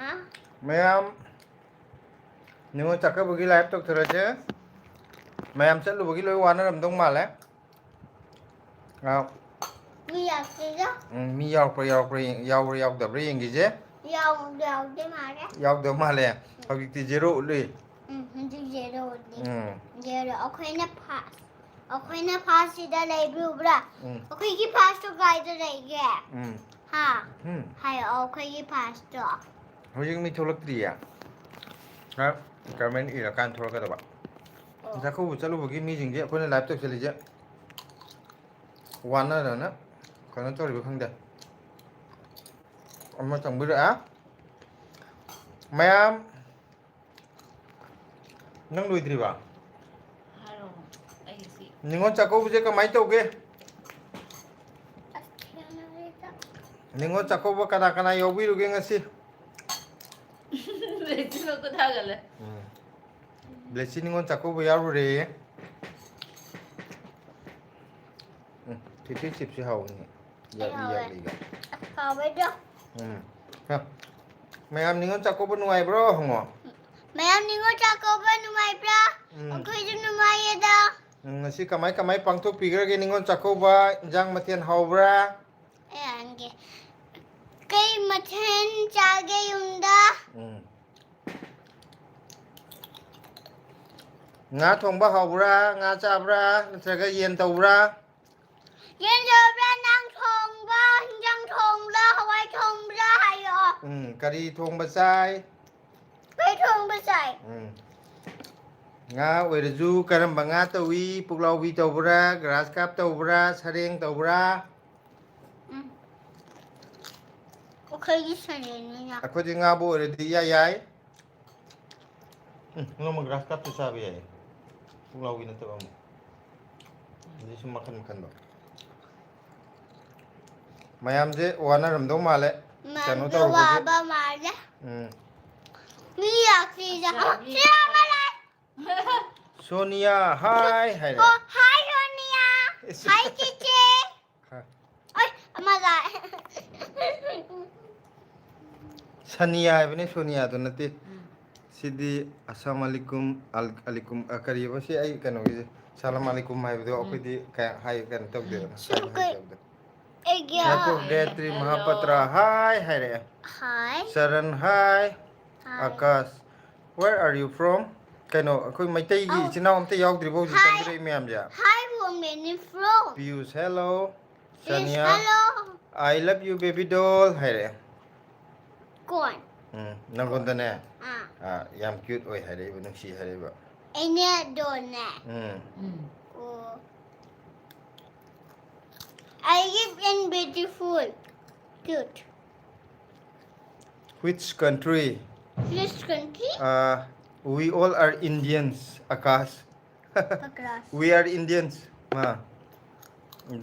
Ma'am निङो चक्कबगी live तो थरजे ma'am चलुबगी लोय वानरमदों माले मी याक्सेजा मी यावदब्रे यंगिजे यावदे मारे यावदब माले हौजिक्ति जेरो उलि जेरो जेरो अखोइना पास अखोइना पास सिदा लेब्रुब्रा अखोइगी पास तो गाइड लेगे हां हाय अखोइगी पास तो हौजिक मी थोलक्त्रिया हा कमेंट इरकान थोलकदबा जाखौबो चलुबगी मीजिंजे अखोइना लाइव तो चलिजे वानरना कनो तोरिबो खंदे अम्मा तंबिरा मैम नंग लुइद्रिबा निङोन चाकौबजे कमाय तौगे निङोन चाकौबा कना कना यौबिरुगे ngasi 레지노 거 다갈래. ब्लेसी निङोन चाकौबा यारुरे थिथि चिप्सि हाउनि यागलिगा हावेजा मैम निङोन चाकौबा नुवाइब्रो हंगो मैम निङोन चाकौबा नुवाइब्रा अखोइजु नुवाइयेदा ngasi kamai kamai pangthok pigrage ningon chakouba injang mathen haubra ange kai mathen chage yumda nga thongba haubra nga chabra natraga yen tawbra yen tawbra nang thongba injang thongla hawai thongbra hayo kari thongba chai kai thongba chai nga oiraju karamba nga tawi puklaubi tawbra grass cup tawbra sareng tawbra अखोइगी सरेनिया अखोजी nga bo oiradi yai ngoma grass cup to sabi yai puklaubi na tawam ni sum makan makan ba mayam je wanaramdo male kanu tawba male mi yaksija siamala Sonia hi hi oh hi Sonia hi chichi oi amaza Sania ibne Sonia to nati sidi assalamualaikum alaikum kariba si ai kano ge assalamualaikum hai do akudi ka hai kan tok de Nako Gatri Mahapatra hi hi re hi Saran hi Akash where are you from kano akoi maitai gi chinau amte yaudri bo ji tangre myam ja hi woman from Pius hello Sania hello I love you baby doll hi re Corn. Nangonda ne yam cute oi hai re bu nungsi hai re ba Ene dona. Oh. I give in beautiful. Cute. Which country Which country? We all are Indians Akash Across. We are Indians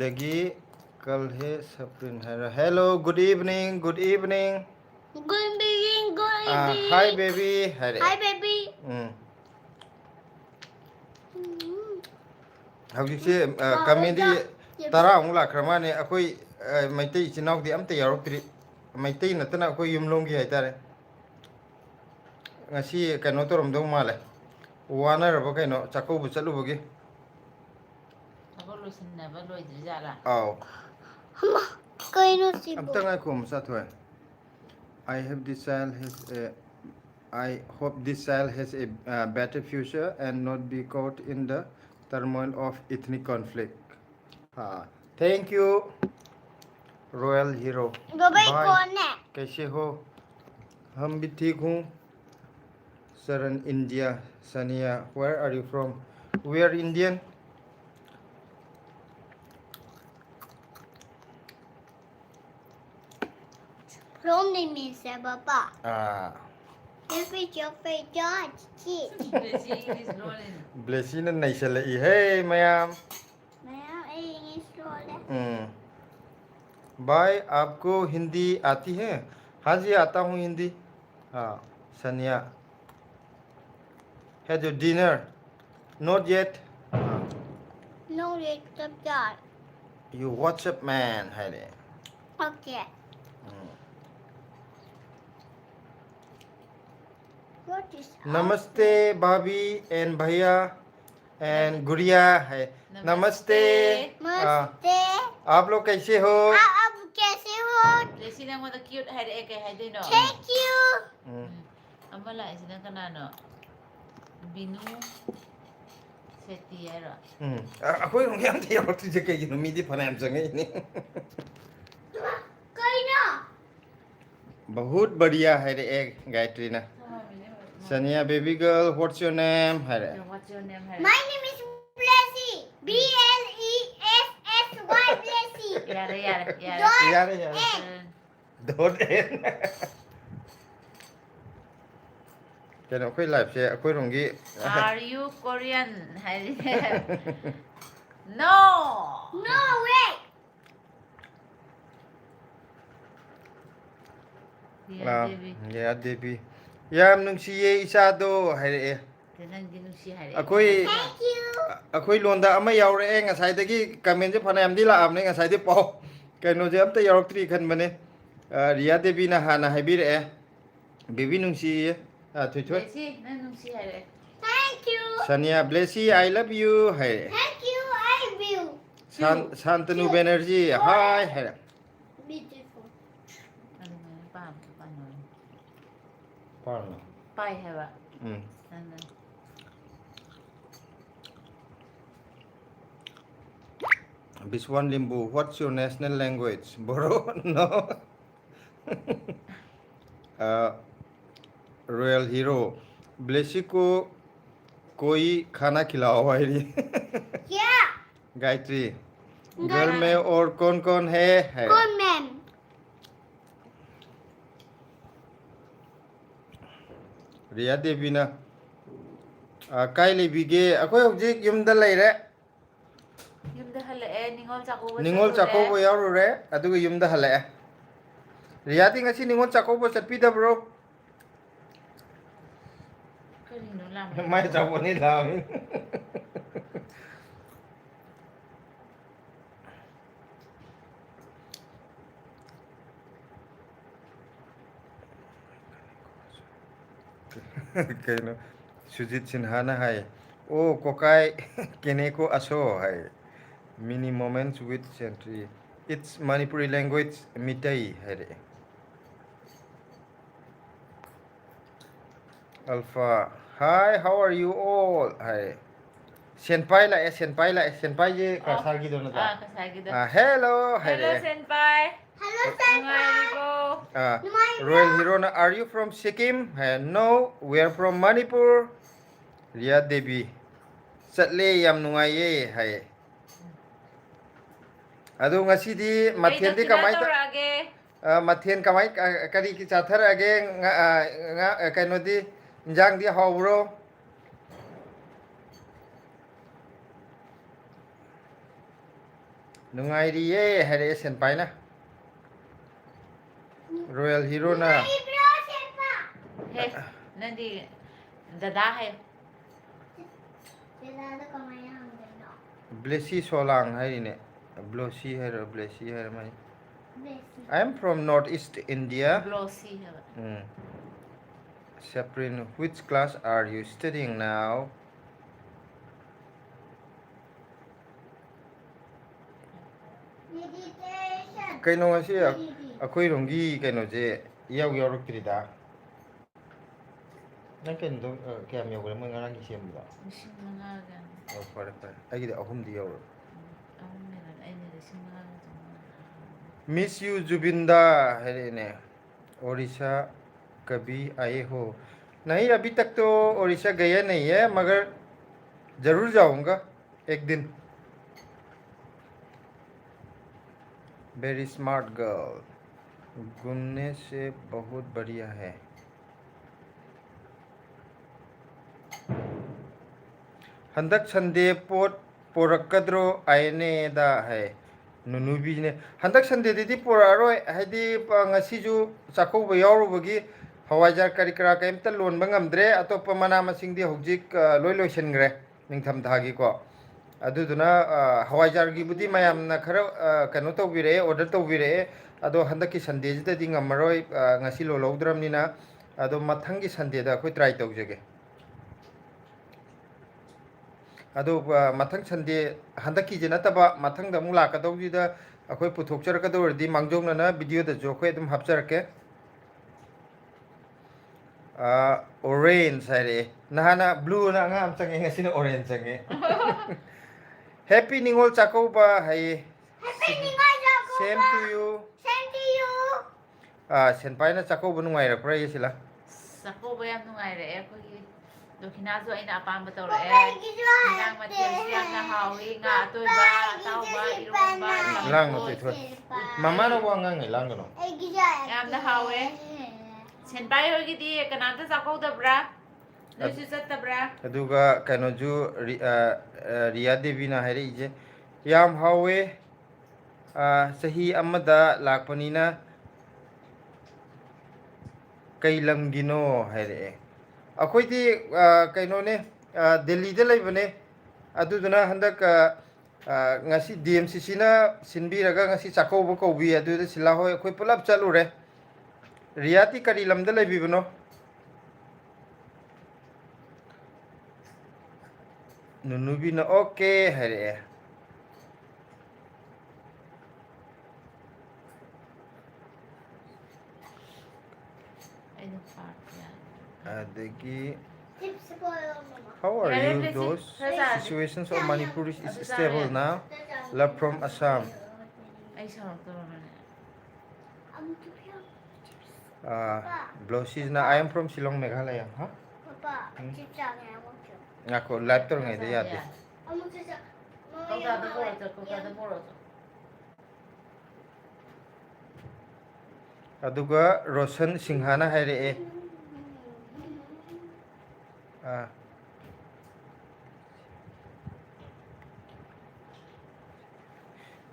Dagi kalhe saprin hello good evening Good evening. Good evening. hi baby Hi baby. Hawjikse comedy tara amuk lakramane akoi maitai chinau di amte yarokri maitai natana akoi yumlongi haitare ngasi kano toromdong male wana rabo kaino chakau bu chalu bogi 저걸로 신나봐 로이드잖아. aw Kaino sibo. amtanga kum sathwa I have this child has a I hope this child has a better future and not be caught in the turmoil of ethnic conflict. Thank you, Royal Hero. Babai कौन है? कैसे हो? हम भी ठीक हूँ. Saran India, Sania, where are you from? We are Indian. From the means Papa. This is your favorite George. Blessing and Naishala. Hey, ma'am. Ma'am, English rolling. भाई आपको हिंदी आती है हाँ जी आता हूँ हिंदी सनिया has your dinner not yet No, it's the dog. You WhatsApp man है रे Okay. What is Namaste, Bhabhi and Bhaiya and Guriya है. Namaste. नमस्ते आप लोग कैसे हो? आप कैसे हो Lesi nang mo the cute hai e kay hai din no. Thank you Amala is nang kanano. Binu Seti era. अखोई रोंग याम थे और तुझे कहीं नो मीडी फनाम संगे इन्हें. कोई ना बहुत बढ़िया है रे एक गायत्री ना. Sania baby girl, what's your name? है रे. What's your name hai? My name is Blessy Blessy Blessy Yara. यार यार. Don't end. क्या ना कोई लाइफ से कोई रोंगी. Are you Korean? Hai. No. No way Yeah, baby. या देवी. याम नुंगसिये इसादो है रे. Tenang din si hari. अखोई Thank you अखोई लोंदा अमा यावरे ngasai dagi comment je phana amdi la amne ngasai de pau kaino je amta yaroktri khan bane Riya Devi na hana haibir baby nungsi thoi thoi Lesi nang si hari. Thank you Sania Blessy I love you hai Thank you I will Santanu Banerjee hi hai Beautiful Ano nga pam paano? Parno Pai hai ba? Ano? Biswan Limbu what's your national language Boro no Royal Hero Blessy को कोई खाना खिलाओ भाई Yeah Gayatri घर में और कौन कौन है Good ma'am रिया देवी ना काय लेबिगे अखोय हौजिक युमदा लैरे Yumda hala ningol chako. निंगोल चाकोबो यावरुरे अदुगा युमदा हले रिया ती ngasi निंगोल चाकोबो चटपिदब्रो Kanino lang. माय चाबो नि लाम कइनो सुजित सिन्हा ना है ओ कोकाई केनेको असो है mini moments with century it's Manipuri language mitai है रे Alpha hi how are you all है senpai je kasar gi dona ta Kasagi da. hello है Hello रे senpai. Hello senpai Numairigo. Royal Hero na are you from Sikkim no we are from Manipur Riya Devi chatle yam nungaye hai adu ngasi di mathen di kamai ta mathen kamai kari ki chathar age nga kaino di injang di hawro nungai ri ye hare senpai na Royal Hero na bro senpai Hey, nandi dada hai. Dada kamaya hangna Blessy Solang hai ne Blessy hai Blessy hai mai Blessy I am from Northeast India Glossy hai ba. Saprin, which class are you studying now? Meditation Kaino ngasi akoi rongi kaino je yaw yauruktrida. Nang kaino kayam yaw mo ngarang isem da. Missing mga gan. Oh, pare. Ai gida ahum di yaw. Ang meron ay nilising mga gan. Miss you Jubinda है ने ओडिशा कभी आए हो नहीं अभी तक तो ओडिशा गया नहीं है मगर जरूर जाऊंगा एक दिन वेरी स्मार्ट गर्ल घूमने से बहुत बढ़िया है हंदक संडे पोट पोरक्कद्रो आयने दा है नुनुबी ने हंदक संडे दीदी पोरारोय हाइदी ngasiju चाखौबा यावरुबगी हवाजार करिकरा कैमता लोनबा ngamdre atoppa mana masing di hojik loi loisengré ningtham thagi ko aduduna hawaijar gi budi mayam na khara kano tawbire order tawbire ado handaki sunday jida di ngamaroi ngasi lo lodram ni na अदो मथंगी Sunday दा अखोई try तौजगे अदो मथंग Sunday हंदकी जे नतबा मथंग दा मु लाकदौजीदा अखोई पुथोकचरकदौरदी मांगजौनना video दा जो अखोई अदुम हापचरके orange है नहाना ब्लू ना अंगाम चंगे ngasi orange change happy ningol chakoba hai Happy Ningol Chakoba. same to you Same to you. senpai na chakoba nungai ra pra yesila ꯆꯥꯛꯀꯧꯕ ꯌꯥꯝ ꯅꯨꯡꯉꯥꯏꯔꯛꯑꯦ ꯑꯩꯈꯣꯏꯒꯤ ꯗꯣꯈꯤꯅꯥꯁꯨ ꯑꯩꯅ ꯑꯄꯥꯝꯕ Papa ꯇꯧꯔꯛꯑꯦ gijo ꯏꯟꯖꯥꯡ ꯃꯊꯦꯜꯁꯨ ꯌꯥꯝꯅ ꯍꯥꯎꯋꯤ ꯉꯥ ꯑꯇꯣꯏꯕ ꯑꯇꯥꯎꯕ ꯏꯔꯣꯟꯕ lang no ꯆꯝꯐꯨꯠ thoi mama na wa ngang lang no ꯌꯥꯝꯅ ꯍꯥꯎꯋꯦ ꯁꯦꯟꯄꯥꯏ ꯍꯣꯏꯒꯤꯗꯤ ꯀꯅꯥꯝꯇ ꯆꯥꯛꯀꯧꯗꯕ꯭ꯔꯥ ꯅꯣꯏꯁꯨ ꯆꯠꯇꯕ꯭ꯔꯥ aduga kainoju riya devi na haire ije yam hawe sahi amada lakpanina kai lamgino haire अखोइदी कइनोने Delhi दे लेबने अदुदुना हंदक ngasi DMCC na sinbiraga ngasi chakobo kobi aduda sila hoy अखोइ पुलब चलुरे रियाती करी lambda लेबिबनो नुनुबीना okay हरे ꯑꯩꯅ part adagi Chips spoil mama. how are Yeah, you let's see. those Let's add it. situations of Manipur is Let's add stable it. now love from Assam ꯑꯩ ꯁꯥꯎꯔꯛꯇꯧꯔꯕꯅꯦ Blossis na I am from Shillong Meghalaya huh Papa, chips are going to ngako live tor ngai de yade ꯀꯧꯇꯥꯗ ꯄꯣꯔꯛꯆꯣ ꯀꯧꯇꯥꯗ ꯄꯣꯔꯛꯆꯣ aduga Roshan Singhana haire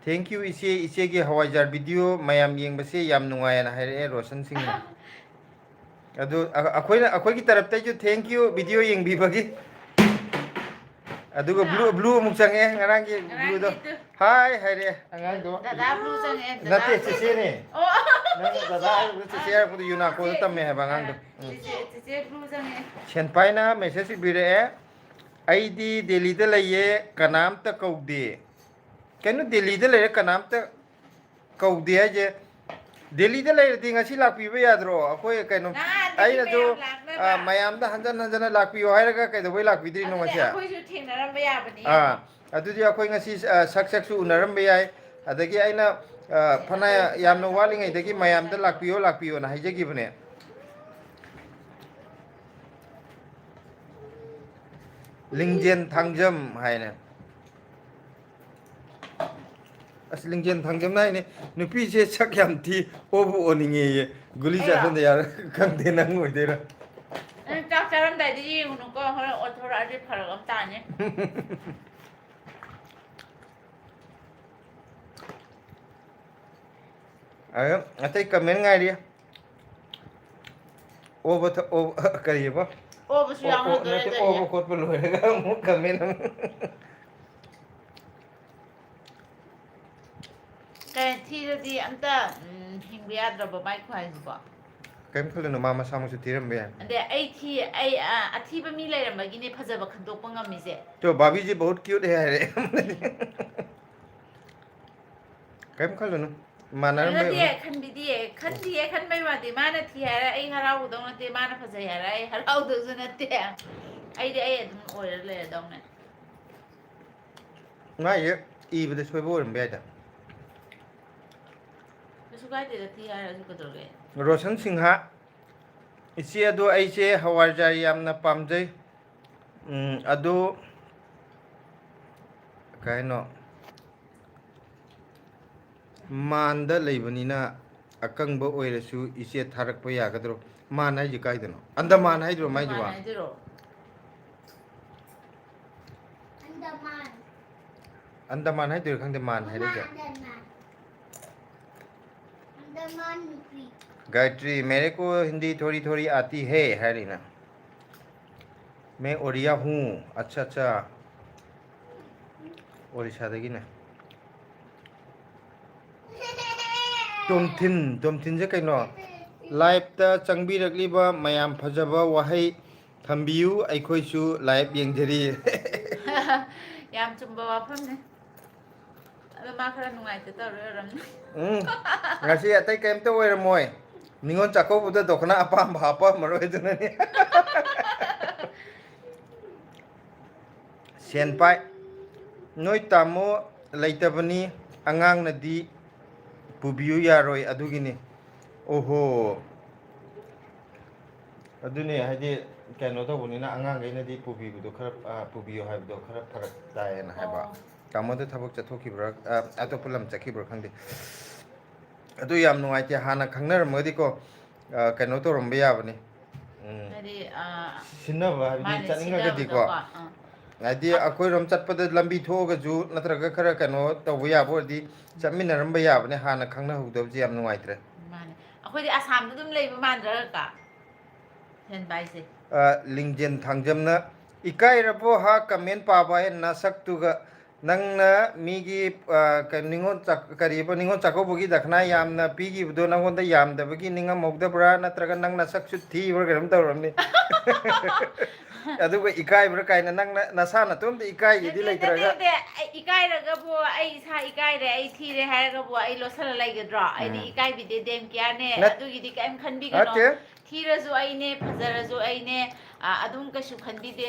thank you iche ge hawaijar video mayam yengbase yam nungai na haire Roshan Singh adu akhoi gi tarap tai ju thank you video yengbi bagi aduga blue muk change ngarang gi blue do hi haire angang do ꯗꯗꯥ blue ꯆꯪꯉꯦ nate chese ne ꯑꯣ nang dada chese ya pudu yuna ko tamme ha bangang do ꯆꯤꯆꯦ blue ꯆꯪꯉꯦ senpai na message bire aidi delhi da laye kanamta kaude kenu delhi da laye kanamta kaude je delhi da laye di ngasi lakpi ba yadro akoi kenu ai na jo mayam da hanjan hanjan lakpi ho hairaga kai do bai lakpi dri no ngasi ꯑꯩꯈꯣꯏꯁꯨ ꯊꯦꯡꯅꯔꯝꯕ ꯌꯥꯕꯅꯤ adudi akoi ngasi sak sak su unaram ba yai adagi aina phana yamna wali ngai dagi mayam da lakpiyo na haijagi bane lingjen thangjam haina as lingjen thangjam nai ne nupi je sak yam thi obu oninge ye guli ja san yar kang de nang oi de ra ꯆꯥꯛ ꯆꯥꯔꯝꯗꯥꯏꯗ ꯌꯦꯡꯉꯨꯅꯨꯀꯣ ꯍꯣꯔꯦꯟ ꯑꯣꯊꯣꯔꯛꯑꯗꯤ ꯐꯔꯛ ꯑꯃ ꯇꯥꯅꯤ ayo atai comment ngai ri obo kari ba ꯑꯣꯕꯁꯨ ꯌꯥꯎꯅꯗꯣꯏꯔꯦ nate obo khot pa loi ga mu comment ꯀꯩ ꯊꯤꯔꯗꯤ ꯑꯝꯇ ꯍꯤꯡꯕ ꯌꯥꯗ꯭ꯔꯕ ꯃꯥꯏ ꯈ꯭ꯋꯥꯏꯁꯤꯕꯣ kem khulu no mama samu su tiram be ꯑꯗꯩ ꯑꯩ ꯑꯊꯤꯕ ꯃꯤ ꯂꯩꯔꯝꯕꯒꯤꯅꯦ ꯐꯖꯕ ꯈꯟꯗꯣꯛꯄ ꯉꯝꯃꯤꯁꯦ to babi ji bahut cute hai re kem khulu no manaram ꯅꯠꯇꯦ be ꯈꯟꯕꯤꯗꯤꯌꯦ ꯈꯟꯗꯤꯌꯦ ꯈꯟꯕꯩ ꯋꯥꯗꯤ ꯃꯥꯅ ꯊꯤ ꯍꯥꯏꯔ ꯑꯩ ꯍꯔꯥꯎꯒꯗꯧ ꯅꯠꯇꯦ ꯃꯥꯅ ꯐꯖꯩ ꯍꯥꯏꯔ ꯑꯩ ꯍꯔꯥꯎꯗꯧꯁꯨ ꯅꯠꯇꯦ ꯑꯩꯗꯤ ꯑꯩ ꯑꯗꯨꯝ ꯑꯣꯏꯔ ꯂꯩꯔꯗꯧꯅꯦ ngai ye ibede soibo oram be da ꯀꯩꯁꯨ ꯀꯥꯏꯗꯦꯗ ꯊꯤ ꯍꯥꯏꯔꯁꯨ ꯀꯩꯗꯧꯔꯒꯦ Roshan Singha ichi ado aise hawarjari yamna pamjai ado kaino manda leibanina akangba oirasu iche tharakpa yagadro man hai ji kaidano andaman haidro mai jiwa ꯍꯥꯏꯗꯣꯏꯔꯣ andaman haidro khangde man haidro Andaman Nupi. Gayatri मेरे को हिंदी थोड़ी थोड़ी आती है रीना मैं ओडिया हूँ अच्छा अच्छा ओडिशा देगी ना तुम थिन से कहीं लाइव चंबीरक्लिबा मयाम फजबा वहई थंबियु अखोइसु लाइव येंजरी ꯌꯥꯝ ꯆꯨꯝꯕ ꯋꯥꯐꯝꯅꯦ ꯑꯗꯣ ꯃꯥ ꯈꯔ ꯅꯨꯡꯉꯥꯏꯇ ꯇꯧꯔꯤ ꯑꯣꯏꯔꯝꯅꯤ ngasi atai kemta oiramoy ningon chakobuda dokna apam hapa maroi dunani senpai noi tamo leitabani angang nadi pubiyu yaroi adugini oho aduni haji keno tawbunina angang gainadi pubibudo khara pubiyo haibdo khara farak taena haiba tamo de thabak chathokibra atopulam chakhibra khangde adu yam nuaite hana khangnaramadi ko keno torombe yabani ꯍꯥꯏꯗꯤ sinaba ꯃꯥꯅꯦ habi chaninga ko ꯁꯤꯟꯅꯕꯗꯣꯀꯣ adi akoi rom chatpada lambi thoga ju natraga khara keno tawbu yabo di chaminaramba yabani hana khangna hudabji yam nuaitre ꯃꯥꯅꯦ ꯑꯩꯈꯣꯏꯗꯤ ꯑꯁꯥꯝꯗ ꯑꯗꯨꯝ ꯂꯩꯕ ꯃꯥꯟꯗ꯭ꯔꯒ ꯍꯦꯟꯕꯥꯏꯁꯦ lingjen thangjamna ikai rapo ha comment pa ba na saktuga nangna migi ningon kariba ningon chakobugi dakhna yamna pigi budo nangonda yamdabagi ninga mogdabra natraga nangna saksu thi bergaram tawramni aduga ikai bra kaina nangna nasana tumde ikai gidi leitraga ꯏꯀꯥꯏꯔꯒꯕꯨ ꯑꯩ ꯏꯁꯥ ꯏꯀꯥꯏꯔꯦ ꯑꯩ ꯊꯤꯔꯦ ꯍꯥꯏꯔꯒꯕꯨ ꯑꯩ ꯂꯣꯠꯁꯜꯂ ꯂꯩꯒꯗ꯭ꯔꯣ ꯑꯩꯗꯤ ꯏꯀꯥꯏꯕꯤꯗꯦ ꯗꯦꯝ ꯀꯤꯌꯥꯔꯅꯦ ꯑꯗꯨꯒꯤꯗꯤ ꯀꯩꯝ ꯈꯟꯕꯤꯒꯅꯣ ꯊꯤꯔꯁꯨ ꯑꯩꯅꯦ ꯐꯖꯔꯁꯨ ꯑꯩꯅꯦ ꯑꯗꯨꯝ ꯀꯩꯁꯨ ꯈꯟꯕꯤꯗꯦ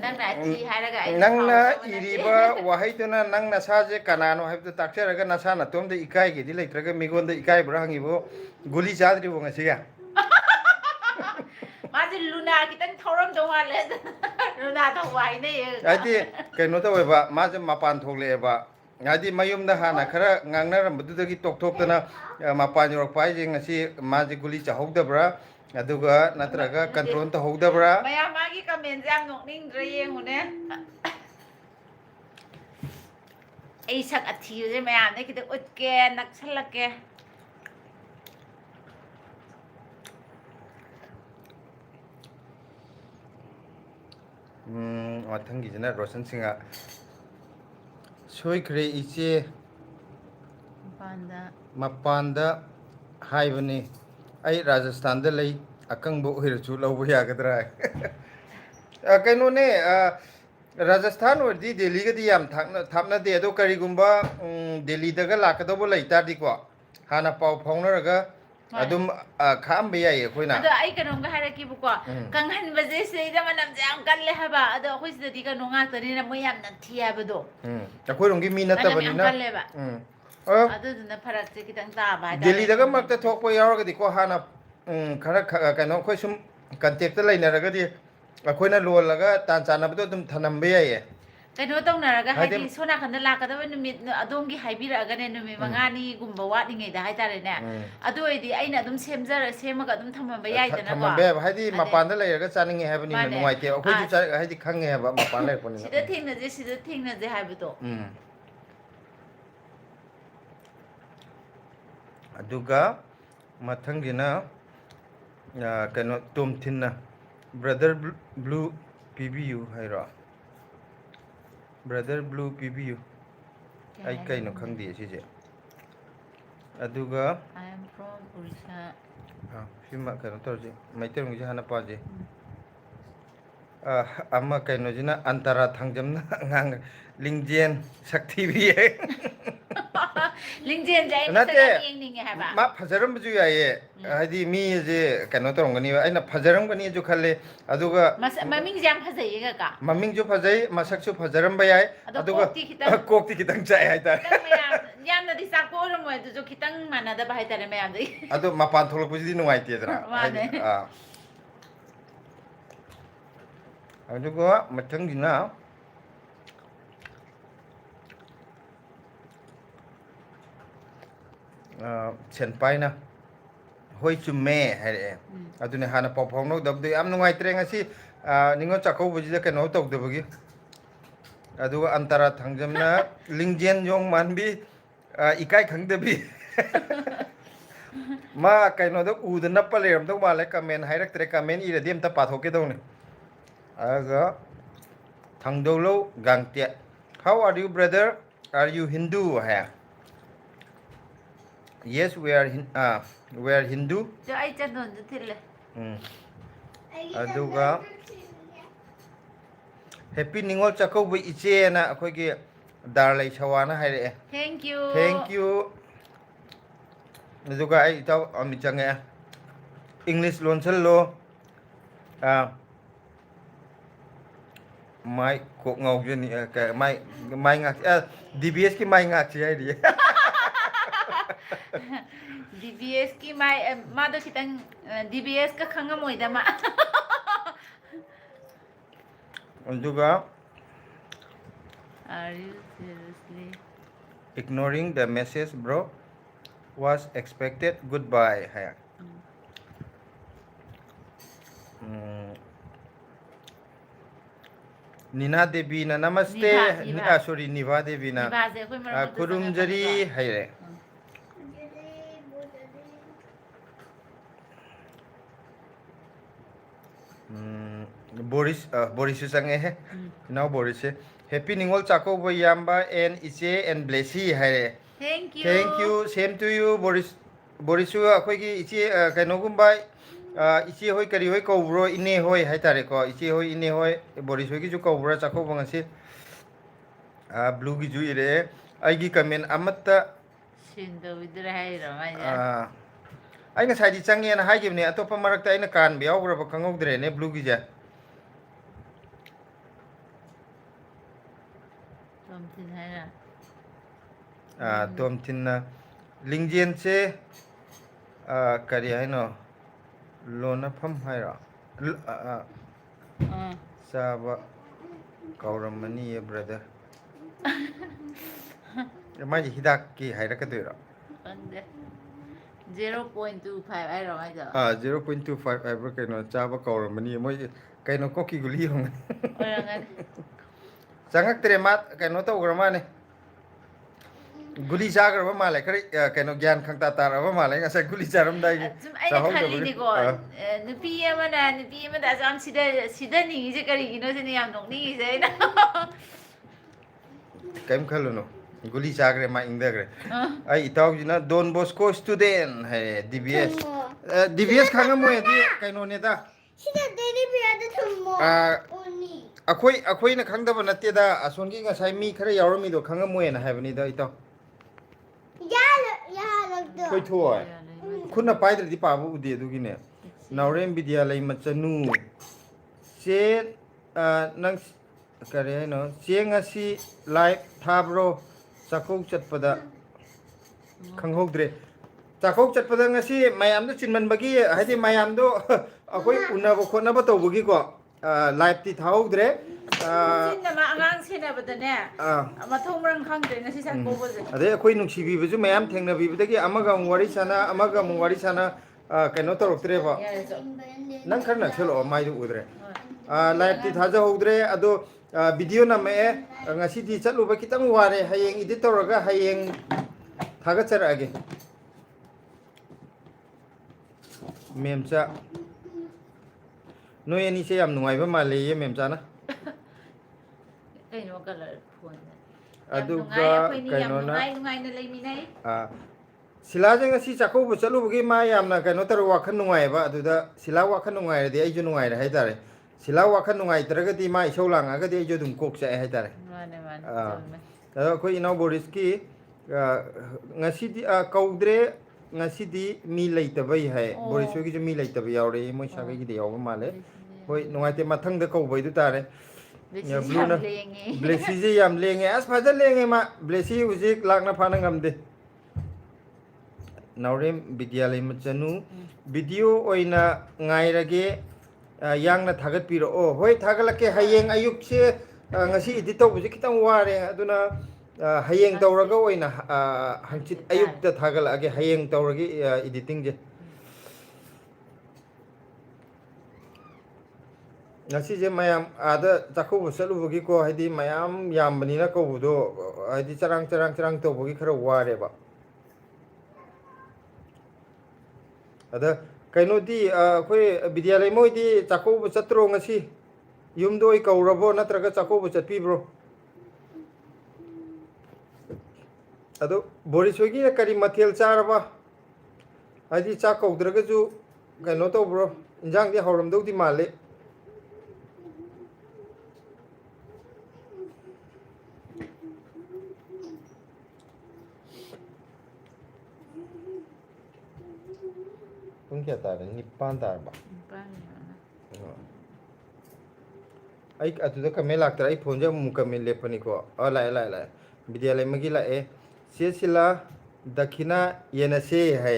ꯅꯪꯅ ꯊꯤ ꯍꯥꯏꯔꯒ ꯑꯩ nangna iriba wahaituna nang nasaje kanano haibdu takcharaga nasana tumde ikai gidi leitraga migonda ikai bra hangibo guli chadri bo ngasiga माजे लुना कितन थौरम दो माले लुना तो वाई नहीं आदि कनो तो वेबा माजे मपान थोगलेबा आदि मयुमदा हाना खरा ngangnarambududagi tokthokdana mapan yorok paije ngasi maje guli chahogdabra aduga natraga control ta hogdabra maya magi comment jam nokningdre yengune ei sak athi je mayam ne kitak utke naksalake mathangijina Roshan Singha soikre iche mapanda haibani ai Rajasthan da lei akang bo hirchu lawbu yagadra kaino ne Rajasthan or di Delhi ga di yam thapna de ado karigumba Delhi daga lakadabo laitadi ko hana pau phaunaraga adum kham be yai koina ado ai kanom ga harakibko kanghan baje seida manam jam kalle haba ado khoi sidadi ka nonga tani na moyam na thiya bado akoi rongi mi natabani na ado duna farak se kitang ta ba Delhi daga makta thokpo yaraga di ko hana khara kaino khoi sum contact ta lainaraga di akoina lolaga tan chanabdo dum thanambe yai कनो तौनरगा हाइदि सोना खन्द लाकदब निमित अदोंगी हाइबिरगने निमित मंगानी गुम्बा वाटलिङैदा हाइतारेने अदु ओइदि अइना अदुम सेमगा अदुम थमबा याइदना को थमबे हाइदि मपानदा लैरगा चानिङे हाइबनि नुवाइते अखोजु हाइदि खंगे हाबा मपान लैरपनि सिदा थेंनजे हाइबतो अदुगा मथंगिना कनो तुमथिना ब्रदर ब्लू पीबीयू हाइरा Brother Blue PBU ai kai no khang di sije aduga I am from Orissa sima kan torje maiterung ji hana paje amma kai no jina antara thangjamna ngang lingjen sakti bi lingjen jai na yengninge haba ma phajaram ju yaye hadi mi je kano torongani aina phajaram gani ju khalle aduga maming jam phajai ga ka maming ju phajai masak su phajaram ba yaye aduga kokti kitang chai hai ta yam na di sak ko ro mo ju kitang mana da bai tare mayam dei adu mapan tholok bujidi nuai te dra aduga mathang dina senpai na hoi chumme hai adune hana pawphong no dabdu am nungai tre ngasi ningo chakau buji da keno tok dabagi aduga antara thangjamna lingjen yong manbi ikai khangdabi ma kaino da u da nappa leram do male comment hairak tre comment ira dem ta pathoke dawne aga thangdolo gangtia how are you brother are you Hindu ha Yes, we are Hindu. 저 아이 짠돈도 틀래. Aduga Happy Ningol Chakau by Iche na akogi Darley Chawana hai. Thank you. Thank you. Aduga ai itaw amichanga English lonsel lo. Mai kok ngau je ni ka mai ngak DBS ki mai ngak chi ai di. DBS की माँ तो कितन DBS का खंगा मोइदा मा Aduga Are you seriously ignoring the message bro was expected. Goodbye hai. Nina Devi na namaste. Niva. Sorry, Niva Devi na बाजे कोई मर Kurumjari hai. Boris sange hai. Now Boris hai. Happy Ningol Chako Boyamba and Iche and Blessy hai. Thank you. Thank you. Same to you, Boris. Boris akhoi ki Iche kainogumbai Iche hoi kari hoi kaubro ine hoi hai tare ko. Iche hoi ine hoi Boris hoi ki ju kaubro Chako bangasi. Blue ki ju ire. Aigi comment amatta Shindo vidra hai ramaya. ai ngasai di change na hai gibne atopa marakta aina kan bi awra ba kangogdre ne blue gi ja Tom tin hai na. tom tin na lingjen che kari hai no lona pham hai ra saba kauramani ye brother mai hidak ki hai ra ka dira Ande 0.25 ai ramaya. 0.25 ever kaino chaba kauramani moi kaino koki guli hong Orangan. changak tre mat kaino to grama ne guli jagar ba male kari kaino gyan khang ta tar ba male ngasa guli jaram dai gi 좀 아니 칼리디고 누피에만 다좀 시다 닝이제 거리기노 세네 양 농닝이제 kaim khalu no guli jagre ma ingdagre ai itaw jina Don Bosco student hai DBS DBS khanga mo di kaino ne da Sida deni biada thummo. Oni. akhoi na khangda ba natte da asongi nga sai mi khara yawrami do khanga mo na hai bani da itaw Ya lagdo. koi thoi khuna paidri di pa bu de du gi ne Naurem Vidyalay Machanu che nang kare no che ngasi live thabro chakok chatpada khanghogdre chakok chatpada ngasi mayam do chinman bagi haidi mayam do akoi unaba khona ba tawbugi ko live ti thahogdre 진짜 막 안강 세나보다네. 마통랑 강들 ngasi 산 보보지. ade akoi nungsibi bu mayam thengna bi budagi amaga wari sana amaga wari sana kaino toroktre ba nang kharna chelo mai du udre live ti thaja hogdre ado video na me ngasi di chalu ba kitang ware hayeng edit toraga hayeng thaga chara age memcha noi ani se yam nungai ba male ye memcha na kaino color phone aduga kaino na ngai na leiminai silaje ngasi chakau bu chalu bugi ma yamna kaino tar wakhan nungai ba aduda sila wakhan nungai de ai ju nungai hai tare sila wakhan nungai taragadi ma isau langa ga de ju dum kok sa hai tare mane mane da ko ina boris ki ngasi di kaudre ngasi di mi leita bai hai boris ki ju mi leita bai yaure moi sa gi de yaw ma le hoi nungai te mathang da kau bai du tare ya blue na blessy ji yam lenge as phaja lenge ma blessy uji lakna phana ngamde Naurem Vidyalay Machanu video oina ngairage yangna thagat piro o hoi thagalake hayeng ayuk se ngasi edit tawbuji kitang ware aduna hayeng tawraga oina hangchit ayuk ta thagalage hayeng tawrage editing je ngasi je mayam ada chakhu busalu bugi ko haidi mayam yambani na ko budo haidi charang to bugi khara ware ba ada kaino di khoi Vidyalay moi di chakho bu chatro ngasi yumdo I kaurabo natraga chakho bu chatpi bro अदो बोरिसोगी करी मथेल चारबा हाइदी चा कौद्रगजु कनो तौब्रो इंजांग दि हौरमदौदि माले पुंग क्या तारे निपान तारबा आई अतुदा कमे लागतरा आई phone जे मु कमे लेपनी को लाए लाए लाए विद्यालय मगी लाए सेसिला दक्षिणा येनसे है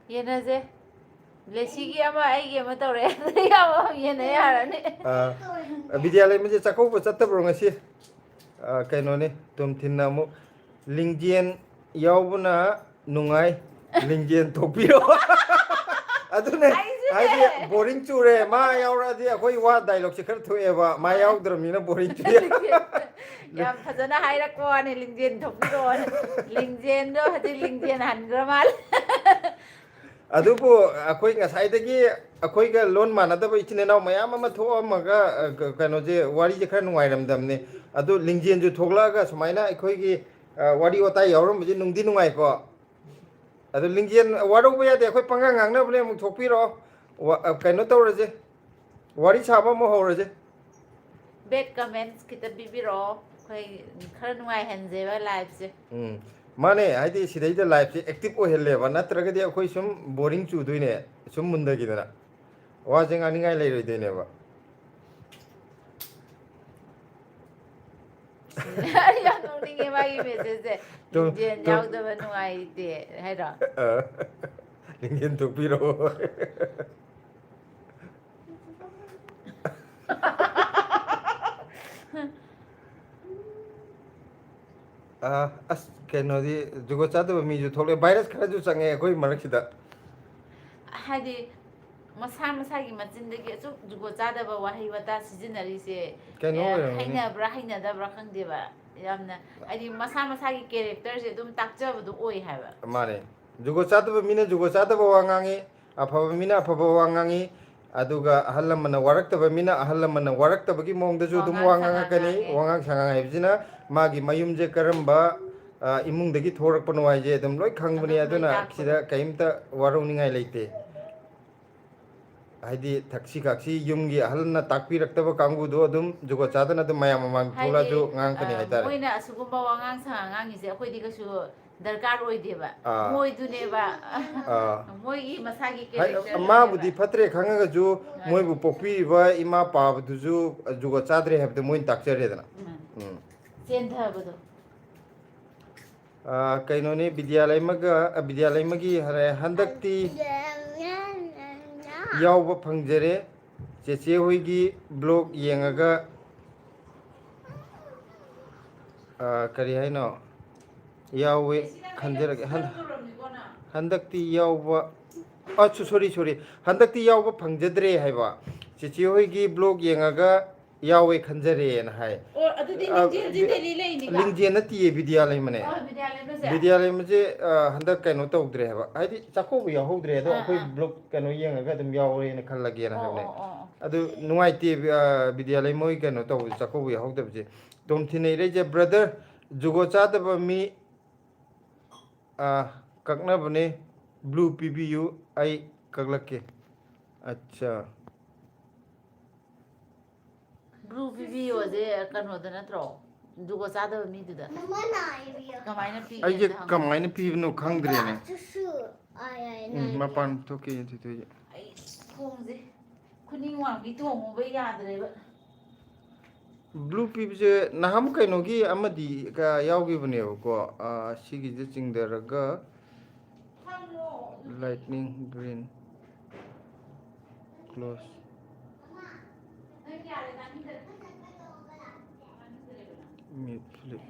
येनसे लेसिगी अमा आइगे अमा तौरे यामा येने यारने विद्यालय में चकौब चत्तब्रो ngasi कइनोने तुम थिन्ना मु लिंगजेन यावबना नुंगाई लिंगजेन थोपिरो अदुने हाइदि बोरिंग चुरे मा यावरादि अखोई वा डायलॉग से खर थोएबा मा यावद्रमिना बोरिंग चुरे याम फजना हाइरको आने लिंगजेन थोपिरो लिंगजेन दो हजि लिंगजेन हनग्र माल अदुबो अखोई ngसाइदगी अखोई गा लोन मानदब इचिने नाव मयाम अमा थोअमगा कइनोजे वारी जे खर नुंगाइरमदमने अदु लिंगजेन जु थोगलागा समाइना अखोई वारी ओता यावरम बजे नुंगदि नुंगाइ को अदु लिंगजेन वारोबो यादे अखोई पंगा ngangnabne मु थोपिरो कइनो तौरजे वारी साबा मो हौरजे बेड कमेंट्स किता बिबिरो खै खर नुंगाइ हनजेबा लाइफ से माने हाइदि सिदैदा लाइफ से एक्टिव ओहेलेबा नत्रगदि अखोई सुम बोरिंग चुदुइने सुम मुंदगिदना वाजे गानिगाइ लेरोइदैनेबा या नोनिगे मागी मेसेज लिंगजेन यावदबा नुंगाइते हाइरा लिंगजेन थोपिरो अस कइनोदि जुगो चादब मीजु थोले वायरस खरजु चंगे अखोई मरखिदा हादि मसा मसागी मचिनदगी अचुक जुगो चादबा वाहै वता सिजिनरिसे हाइनाब्रा हाइनादब्रा खंगदेबा यामना आदि मसा मसागी कैरेक्टर से दुम ताकजबदु ओइ हाबा माने जुगो चादब मीना जुगो चादब वांगांगी अफब मीना अफब वांगांगी अदुगा अहलमना वारक्तब मीना अहलमना वारक्तबगी मोंगदजु दुम वांगांगकनी वांगांग सांगांग हाइबजिना मागी मयुमजे करम्बा इमुंगदगी थोरकपनो वाइजे दुम लोइ खंगबनी अदुना सिदा कइमता वारौनिंगाइ लेते हाइदि थक्सी खाक्सी युमगी अहलना ताकपिरक्तब कांगुदो दुम जुगो चादना दुम मयाम मांग थोलाजु ngang हाइतारे मोइना असुगुम्बा वांगांग सांगांगिसे अखोइदि गसु दरकार ओइदेबा मोइदुनेबा मोइगी मसागी कैरेक्टर माबुदि फत्रे खंगगजु मोइबु पोक्पिबा इमा पाबदुजु जुगो चाद्रे हेबदे मोइन ताकचरेदना चेंथबदो कइनोने विद्यालय मगी हरे हंदक्ति यावबा फंगजरे चेचे होइगी ब्लॉग येंगागा करी हाइनो यावे खंजरगे हंदक्ति यावबा अच्छु सॉरी हंदक्ति यावबा फंगजद्रे हाइबा चेचे होइगी ब्लॉग येंगागा यावे खंजरे न हाय ओ अदुदि लिंगजेन जी दिल्ली लेनिगा लिंगजेन नति विद्यालय मने विद्यालय मजे हंदक कनो तौद्रे हबा हाइदि चाखोबु याहोद्रे अदो अखोई ब्लॉग कनो येंगागा दम यावरे न खल्लगे न हाबने अदु नुवाइते विद्यालय मोइ कनो तौ चाखोबु याहोदबजे तोमथिनै रेजे ब्रदर जुगो चादब मी ककनबने ब्लू पीबीयू आई कगलके अच्छा ब्लू वीडियो जे कनोद नत्रो जुगो चादब मीदुदा कमाइना पी आई कमाइना पीबनो खंगद्रेने मपान थोके थितोय आई फोंजे खुनिंग वांगी तोंगबा यादरेबा ब्लू पीबजे नाहम कइनोगी अमदि का यावगिबनेबको सिगिजे चिंगदरगा lightning green close Mute flip.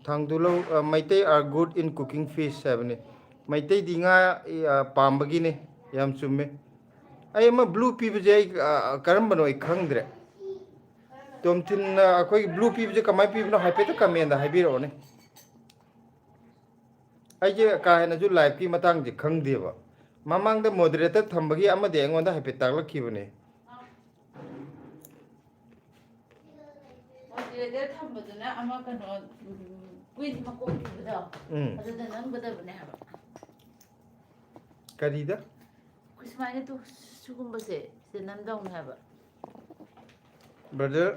Thangdulo Maitei are good in cooking fish sabne. Maitei dinga pambagi ne yam chumme. Ai ma blue pea je karam bano khangdre. Tom thin akoi blue pea je kamai pea no haipe ta kamenda haibiro ne. Ai je ka hena ju live ki matang je khangde ba. Mamang the moderator thambagi ama de ngonda happy taglakibune ꯅꯝꯕꯗꯨꯅ ꯑꯃ ꯀꯩꯅꯣ ꯀꯨꯏꯟ ꯃꯀꯣꯛ ꯊꯤꯕꯗꯣ ꯑꯗꯨꯗ ꯅꯝꯒꯗꯕꯅꯦ ꯍꯥꯏꯕ ꯀꯔꯤꯗ ꯑꯩꯈꯣꯏ ꯁꯨꯃꯥꯏꯅ ꯁꯤꯒꯨꯝꯕꯁꯦ ꯁꯤꯗ ꯅꯝꯗꯧꯅꯦ ꯍꯥꯏꯕ ꯕ꯭ꯔꯗꯔ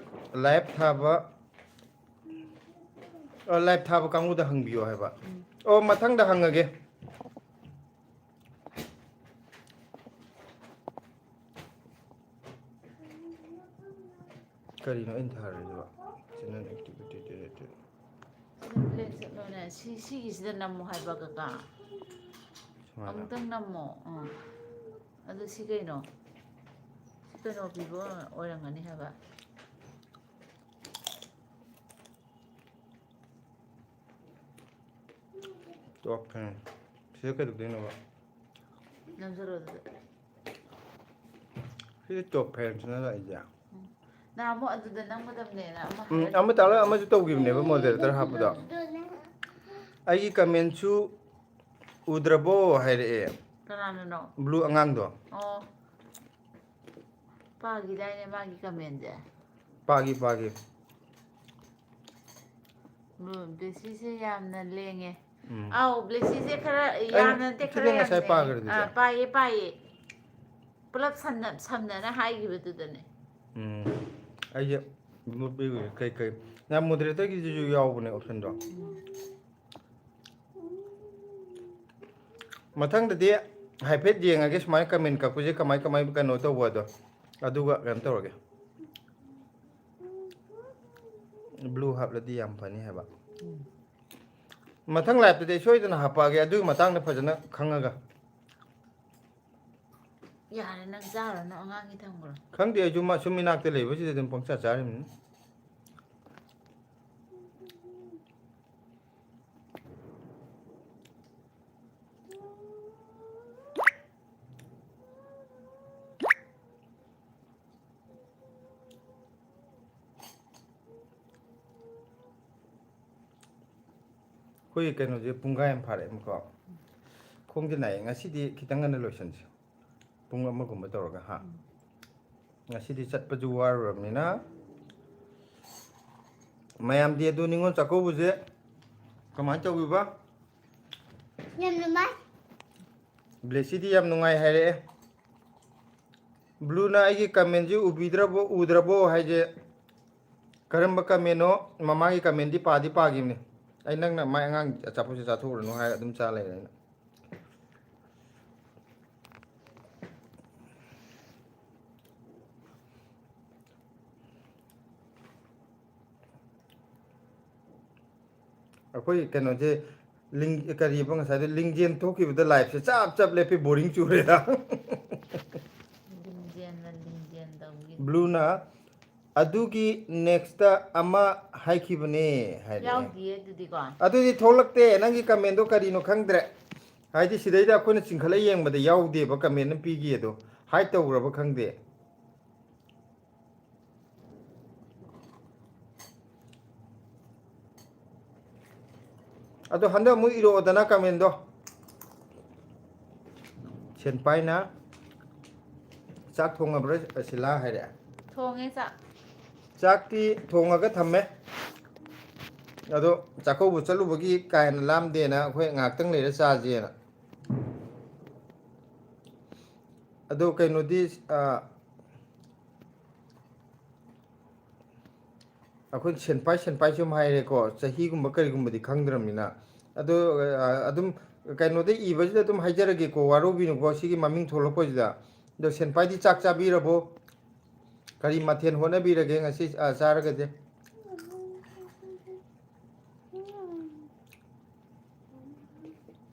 ꯂꯥꯏꯐ ꯊꯥꯕ ꯂꯥꯏꯐ ꯊꯥꯕ ꯀꯥꯡꯕꯨꯗ ꯍꯪꯕꯤꯌꯣ ꯍꯥꯏꯕ ꯑꯣ ꯃꯊꯪꯗ ꯍꯪꯉꯒꯦ ꯀꯔꯤꯅꯣ ꯑꯩꯅ ꯊꯥꯔꯤꯁꯤꯕ ꯆꯦꯅꯦꯜ ꯑꯦꯛꯇꯤꯚꯤꯇꯤ ꯗꯤꯂꯦꯇꯦꯗ ꯕ꯭ꯂꯦꯛ ꯆꯠꯂꯣꯅꯦ ꯁꯤꯒꯤꯁꯤꯗ ꯅꯝꯃꯣ ꯍꯥꯏꯕ ꯀꯀꯥ ꯁꯨꯃꯥꯏꯅ ꯑꯃꯨꯛꯇꯪ ꯅꯝꯃꯣ ꯑꯗꯨ ꯁꯤ ꯀꯩꯅꯣ ꯁꯤ ꯀꯩꯅꯣ ꯄꯤꯕ ꯑꯣꯏꯔꯝꯒꯅꯤ ꯍꯥꯏꯕ ꯇꯣꯞ ꯐꯦꯟ ꯁꯤꯗ ꯀꯩꯗꯧꯗꯣꯏꯅꯣꯕ ꯅꯝꯖꯜꯂꯣ ꯑꯗꯨꯗ ꯁꯤꯗꯤ ꯇꯣꯞ ꯐꯦꯟꯁꯤꯅ ꯂꯥꯛꯏꯁꯦ ꯅꯍꯥꯟꯃꯨꯛ ꯑꯗꯨꯗ ꯅꯝꯒꯗꯕꯅꯦꯅ ꯑꯃ ꯑꯃ ꯇꯥꯛꯂꯒ ꯑꯃꯁꯨ ꯇꯧꯈꯤꯕꯅꯦꯕ ꯃꯣꯗꯦꯔꯦꯇꯔ ꯍꯥꯞꯄꯗꯣ ꯑꯩꯒꯤ ꯀꯃꯦꯟꯁꯨ ꯎꯗ꯭ꯔꯕꯣ ꯍꯥꯏꯔꯛꯑꯦ ꯀꯅꯥꯅꯅꯣ ꯕ꯭ꯂꯨ ꯑꯉꯥꯡꯗꯣ ꯑꯣ ꯄꯥꯈꯤꯗꯥꯏꯅꯦ ꯃꯥꯒꯤ ꯀꯃꯦꯟꯁꯦ ꯄꯥꯒꯤ ꯕ꯭ꯂꯦꯁꯤꯁꯦ ꯌꯥꯝꯅ ꯂꯦꯡꯉꯦ ꯑꯥꯎ ꯕ꯭ꯂꯦꯁꯤꯁꯦ ꯈꯔ ꯌꯥꯝꯅ ꯅꯠꯇꯦ ꯈꯔ ꯁꯤꯗꯤ ꯌꯥꯝ ꯉꯁꯥꯏ ꯂꯦꯡꯉꯦ ꯄꯥꯈ꯭ꯔꯗꯨꯗꯤ ꯄꯥꯏꯌꯦ ꯄꯨꯂꯞ ꯁꯝꯅꯅ ꯍꯥꯏꯈꯤꯕꯗꯨꯗꯅꯦ ꯑꯩꯁꯦ ꯀꯩ ꯌꯥꯝ ꯃꯣꯗꯔꯦꯇꯔꯒꯤꯁꯤꯁꯨ ꯌꯥꯎꯕꯅꯦ ꯑꯣꯞꯁꯟꯗꯣ ꯃꯊꯪꯗꯗꯤ ꯍꯥꯏꯐꯦꯠ ꯌꯦꯡꯉꯒꯦ ꯁꯨꯃꯥꯏꯅ ꯀꯃꯦꯟ ꯀꯛꯄꯁꯦ ꯀꯃꯥꯏ ꯀꯩꯅꯣ ꯇꯧꯕ ꯑꯗꯣ ꯑꯗꯨꯒ ꯀꯩꯅꯣ ꯇꯧꯔꯒꯦ ꯕ꯭ꯂꯨ ꯍꯥꯞꯂꯗꯤ ꯌꯥꯝ ꯐꯅꯤ ꯍꯥꯏꯕ ꯃꯊꯪ ꯂꯥꯏꯐꯇꯗꯤ ꯑꯩ ꯁꯣꯏꯗꯅ ꯍꯥꯞꯄꯛꯑꯒꯦ ꯑꯗꯨꯒꯤ ꯃꯇꯥꯡꯗ ꯐꯖꯅ ꯈꯪꯉꯒ ꯌꯥꯔꯦ ꯅꯪ ꯆꯥꯔꯨꯔꯅꯨ ꯑꯉꯥꯡꯒꯤ ꯊꯝꯈ꯭ꯔꯣ ꯈꯪꯗꯦ ꯑꯩꯁꯨ ꯁꯨꯝ ꯃꯤꯅꯥꯛꯇ ꯂꯩꯕꯁꯤꯗ ꯑꯗꯨꯝ ꯄꯪꯆꯥ ꯆꯥꯔꯤꯕꯅꯤ ꯑꯩꯈꯣꯏꯒꯤ ꯀꯩꯅꯣꯁꯦ ꯄꯨꯡꯈꯥꯏ ꯑꯃ ꯐꯥꯔꯛꯑꯦꯕꯀꯣ ꯈꯣꯡꯁꯦ ꯅꯥꯏꯌꯦ ꯉꯁꯤꯗꯤ ꯈꯤꯇꯪ ꯉꯟꯅ ꯂꯣꯏꯁꯟꯁꯦ ꯄꯨꯡ ꯑꯃꯒꯨꯝꯕ ꯇꯧꯔꯒ ꯉꯁꯤꯗꯤ ꯆꯠꯄꯁꯨ ꯋꯥꯔꯨꯔꯕꯅꯤꯅ ꯃꯌꯥꯝꯗꯤ ꯑꯗꯨ ꯅꯤꯉꯣꯜ ꯆꯥꯛꯀꯧꯕꯁꯦ ꯀꯃꯥꯏꯅ ꯇꯧꯕꯤꯕ ꯌꯥꯝ ꯅꯨꯡꯉꯥꯏ ꯕ꯭ꯂꯦꯁꯤꯗꯤ ꯌꯥꯝ ꯅꯨꯡꯉꯥꯏ ꯍꯥꯏꯔꯛꯑꯦ ꯕ꯭ꯂꯨꯅ ꯑꯩꯒꯤ ꯀꯃꯦꯟꯁꯤ ꯎꯗ꯭ꯔꯕꯣ ꯍꯥꯏꯁꯦ ꯀꯔꯝꯕ ꯀꯃꯦꯟꯅꯣ ꯃꯃꯥꯡꯒꯤ ꯀꯃꯦꯟꯗꯤ ꯄꯥꯈꯤꯕꯅꯤ ꯑꯩ ꯅꯪꯅ ꯃꯥꯏ ꯑꯉꯥꯡ ꯑꯆꯥꯄꯣꯠꯁꯦ ꯆꯥꯊꯣꯛꯎꯔꯅꯨ ꯍꯥꯏꯔ ꯑꯗꯨꯝ ꯆꯥ ꯂꯩꯔꯦ ꯑꯩꯅ ꯑꯩꯈꯣꯏ ꯀꯩꯅꯣꯁꯦ ꯀꯔꯤꯕ ꯉꯁꯥꯏꯗ ꯂꯤꯡꯖꯦꯜ ꯊꯣꯛꯈꯤꯕꯗ ꯂꯥꯏꯐꯁꯦ ꯆꯞ ꯂꯦꯞꯄꯤ ꯕꯣꯔꯤꯡ ꯆꯨꯔꯦꯗ ꯂꯤꯡꯖꯦꯜ ꯇꯧꯈꯤ ꯕ꯭ꯂꯨꯅ ꯑꯗꯨꯒꯤ ꯅꯦꯛꯁꯇ ꯑꯃ ꯍꯥꯏꯈꯤꯕꯅꯦ ꯍꯥꯏꯔꯛꯑꯦ ꯌꯥꯎꯗꯤꯌꯦ ꯑꯗꯨꯗꯤꯀꯣ ꯑꯗꯨꯗꯤ ꯊꯣꯛꯂꯛꯇꯦ ꯅꯪꯒꯤ ꯀꯃꯦꯟꯗꯣ ꯀꯔꯤꯅꯣ ꯈꯪꯗ꯭ꯔꯦ ꯍꯥꯏꯗꯤ ꯁꯤꯗꯩꯗ ꯑꯩꯈꯣꯏꯅ ꯆꯤꯡꯈꯠꯂ ꯌꯦꯡꯕꯗ ꯌꯥꯎꯗꯦꯕ ꯀꯃꯦꯟ ꯑꯃ ꯄꯤꯈꯤ ꯑꯗꯣ ꯍꯥꯏꯠ ꯇꯧꯈ꯭ꯔꯕ ꯈꯪꯗꯦ ꯑꯗꯣ ꯍꯟꯗꯛ ꯑꯃꯨꯛ ꯏꯔꯛꯑꯣꯗꯅ ꯀꯃꯦꯟꯗꯣ ꯁꯦꯟꯄꯥꯏꯅ ꯆꯥꯛ ꯊꯣꯡꯉꯕ꯭ꯔꯥ ꯁꯤꯂꯥ ꯍꯥꯏꯔꯛꯑꯦ ꯊꯣꯡꯉꯦ ꯆꯥꯛ ꯆꯥꯛꯇꯤ ꯊꯣꯡꯉꯒ ꯊꯝꯃꯦ ꯑꯗꯣ ꯆꯥꯛꯀꯧꯕ ꯆꯠꯂꯨꯕꯒꯤ ꯀꯥ ꯍꯦꯟꯅ ꯂꯥꯝꯗꯦꯅ ꯑꯩꯈꯣꯏ ꯉꯥꯏꯍꯥꯛꯇꯪ ꯂꯩꯔ ꯆꯥꯁꯦꯅ ꯑꯗꯣ ꯀꯩꯅꯣꯗꯤ ꯑꯩꯈꯣꯏ ꯁꯦꯟꯄꯥꯏ ꯁꯨꯝ ꯍꯥꯏꯔꯦꯀꯣ ꯆꯍꯤꯒꯨꯝꯕ ꯀꯔꯤꯒꯨꯝꯕꯗꯤ ꯈꯪꯗ꯭ꯔꯕꯅꯤ나 ꯑꯗꯣ ꯑꯗꯨꯝ ꯀꯩꯅꯣꯗ ꯏꯕꯁꯤꯗ ꯑꯗꯨꯝ ꯍꯥꯏꯖꯔꯒꯦꯀꯣ ꯋꯥꯔꯧꯕꯤꯅꯨꯀꯣ ꯁꯤꯒꯤ ꯃꯃꯤꯡ ꯊꯣꯛꯂꯛꯄꯁꯤꯗ ꯑꯗꯣ ꯁꯦꯟꯄꯥꯏꯗꯤ ꯆꯥꯛ ꯆꯥꯕꯤꯔꯕꯣ ꯀꯔꯤ ꯃꯊꯦꯜ ꯍꯣꯠꯅꯕꯤꯔꯒꯦ ꯉꯁꯤ ꯆꯥꯔꯒꯗꯤ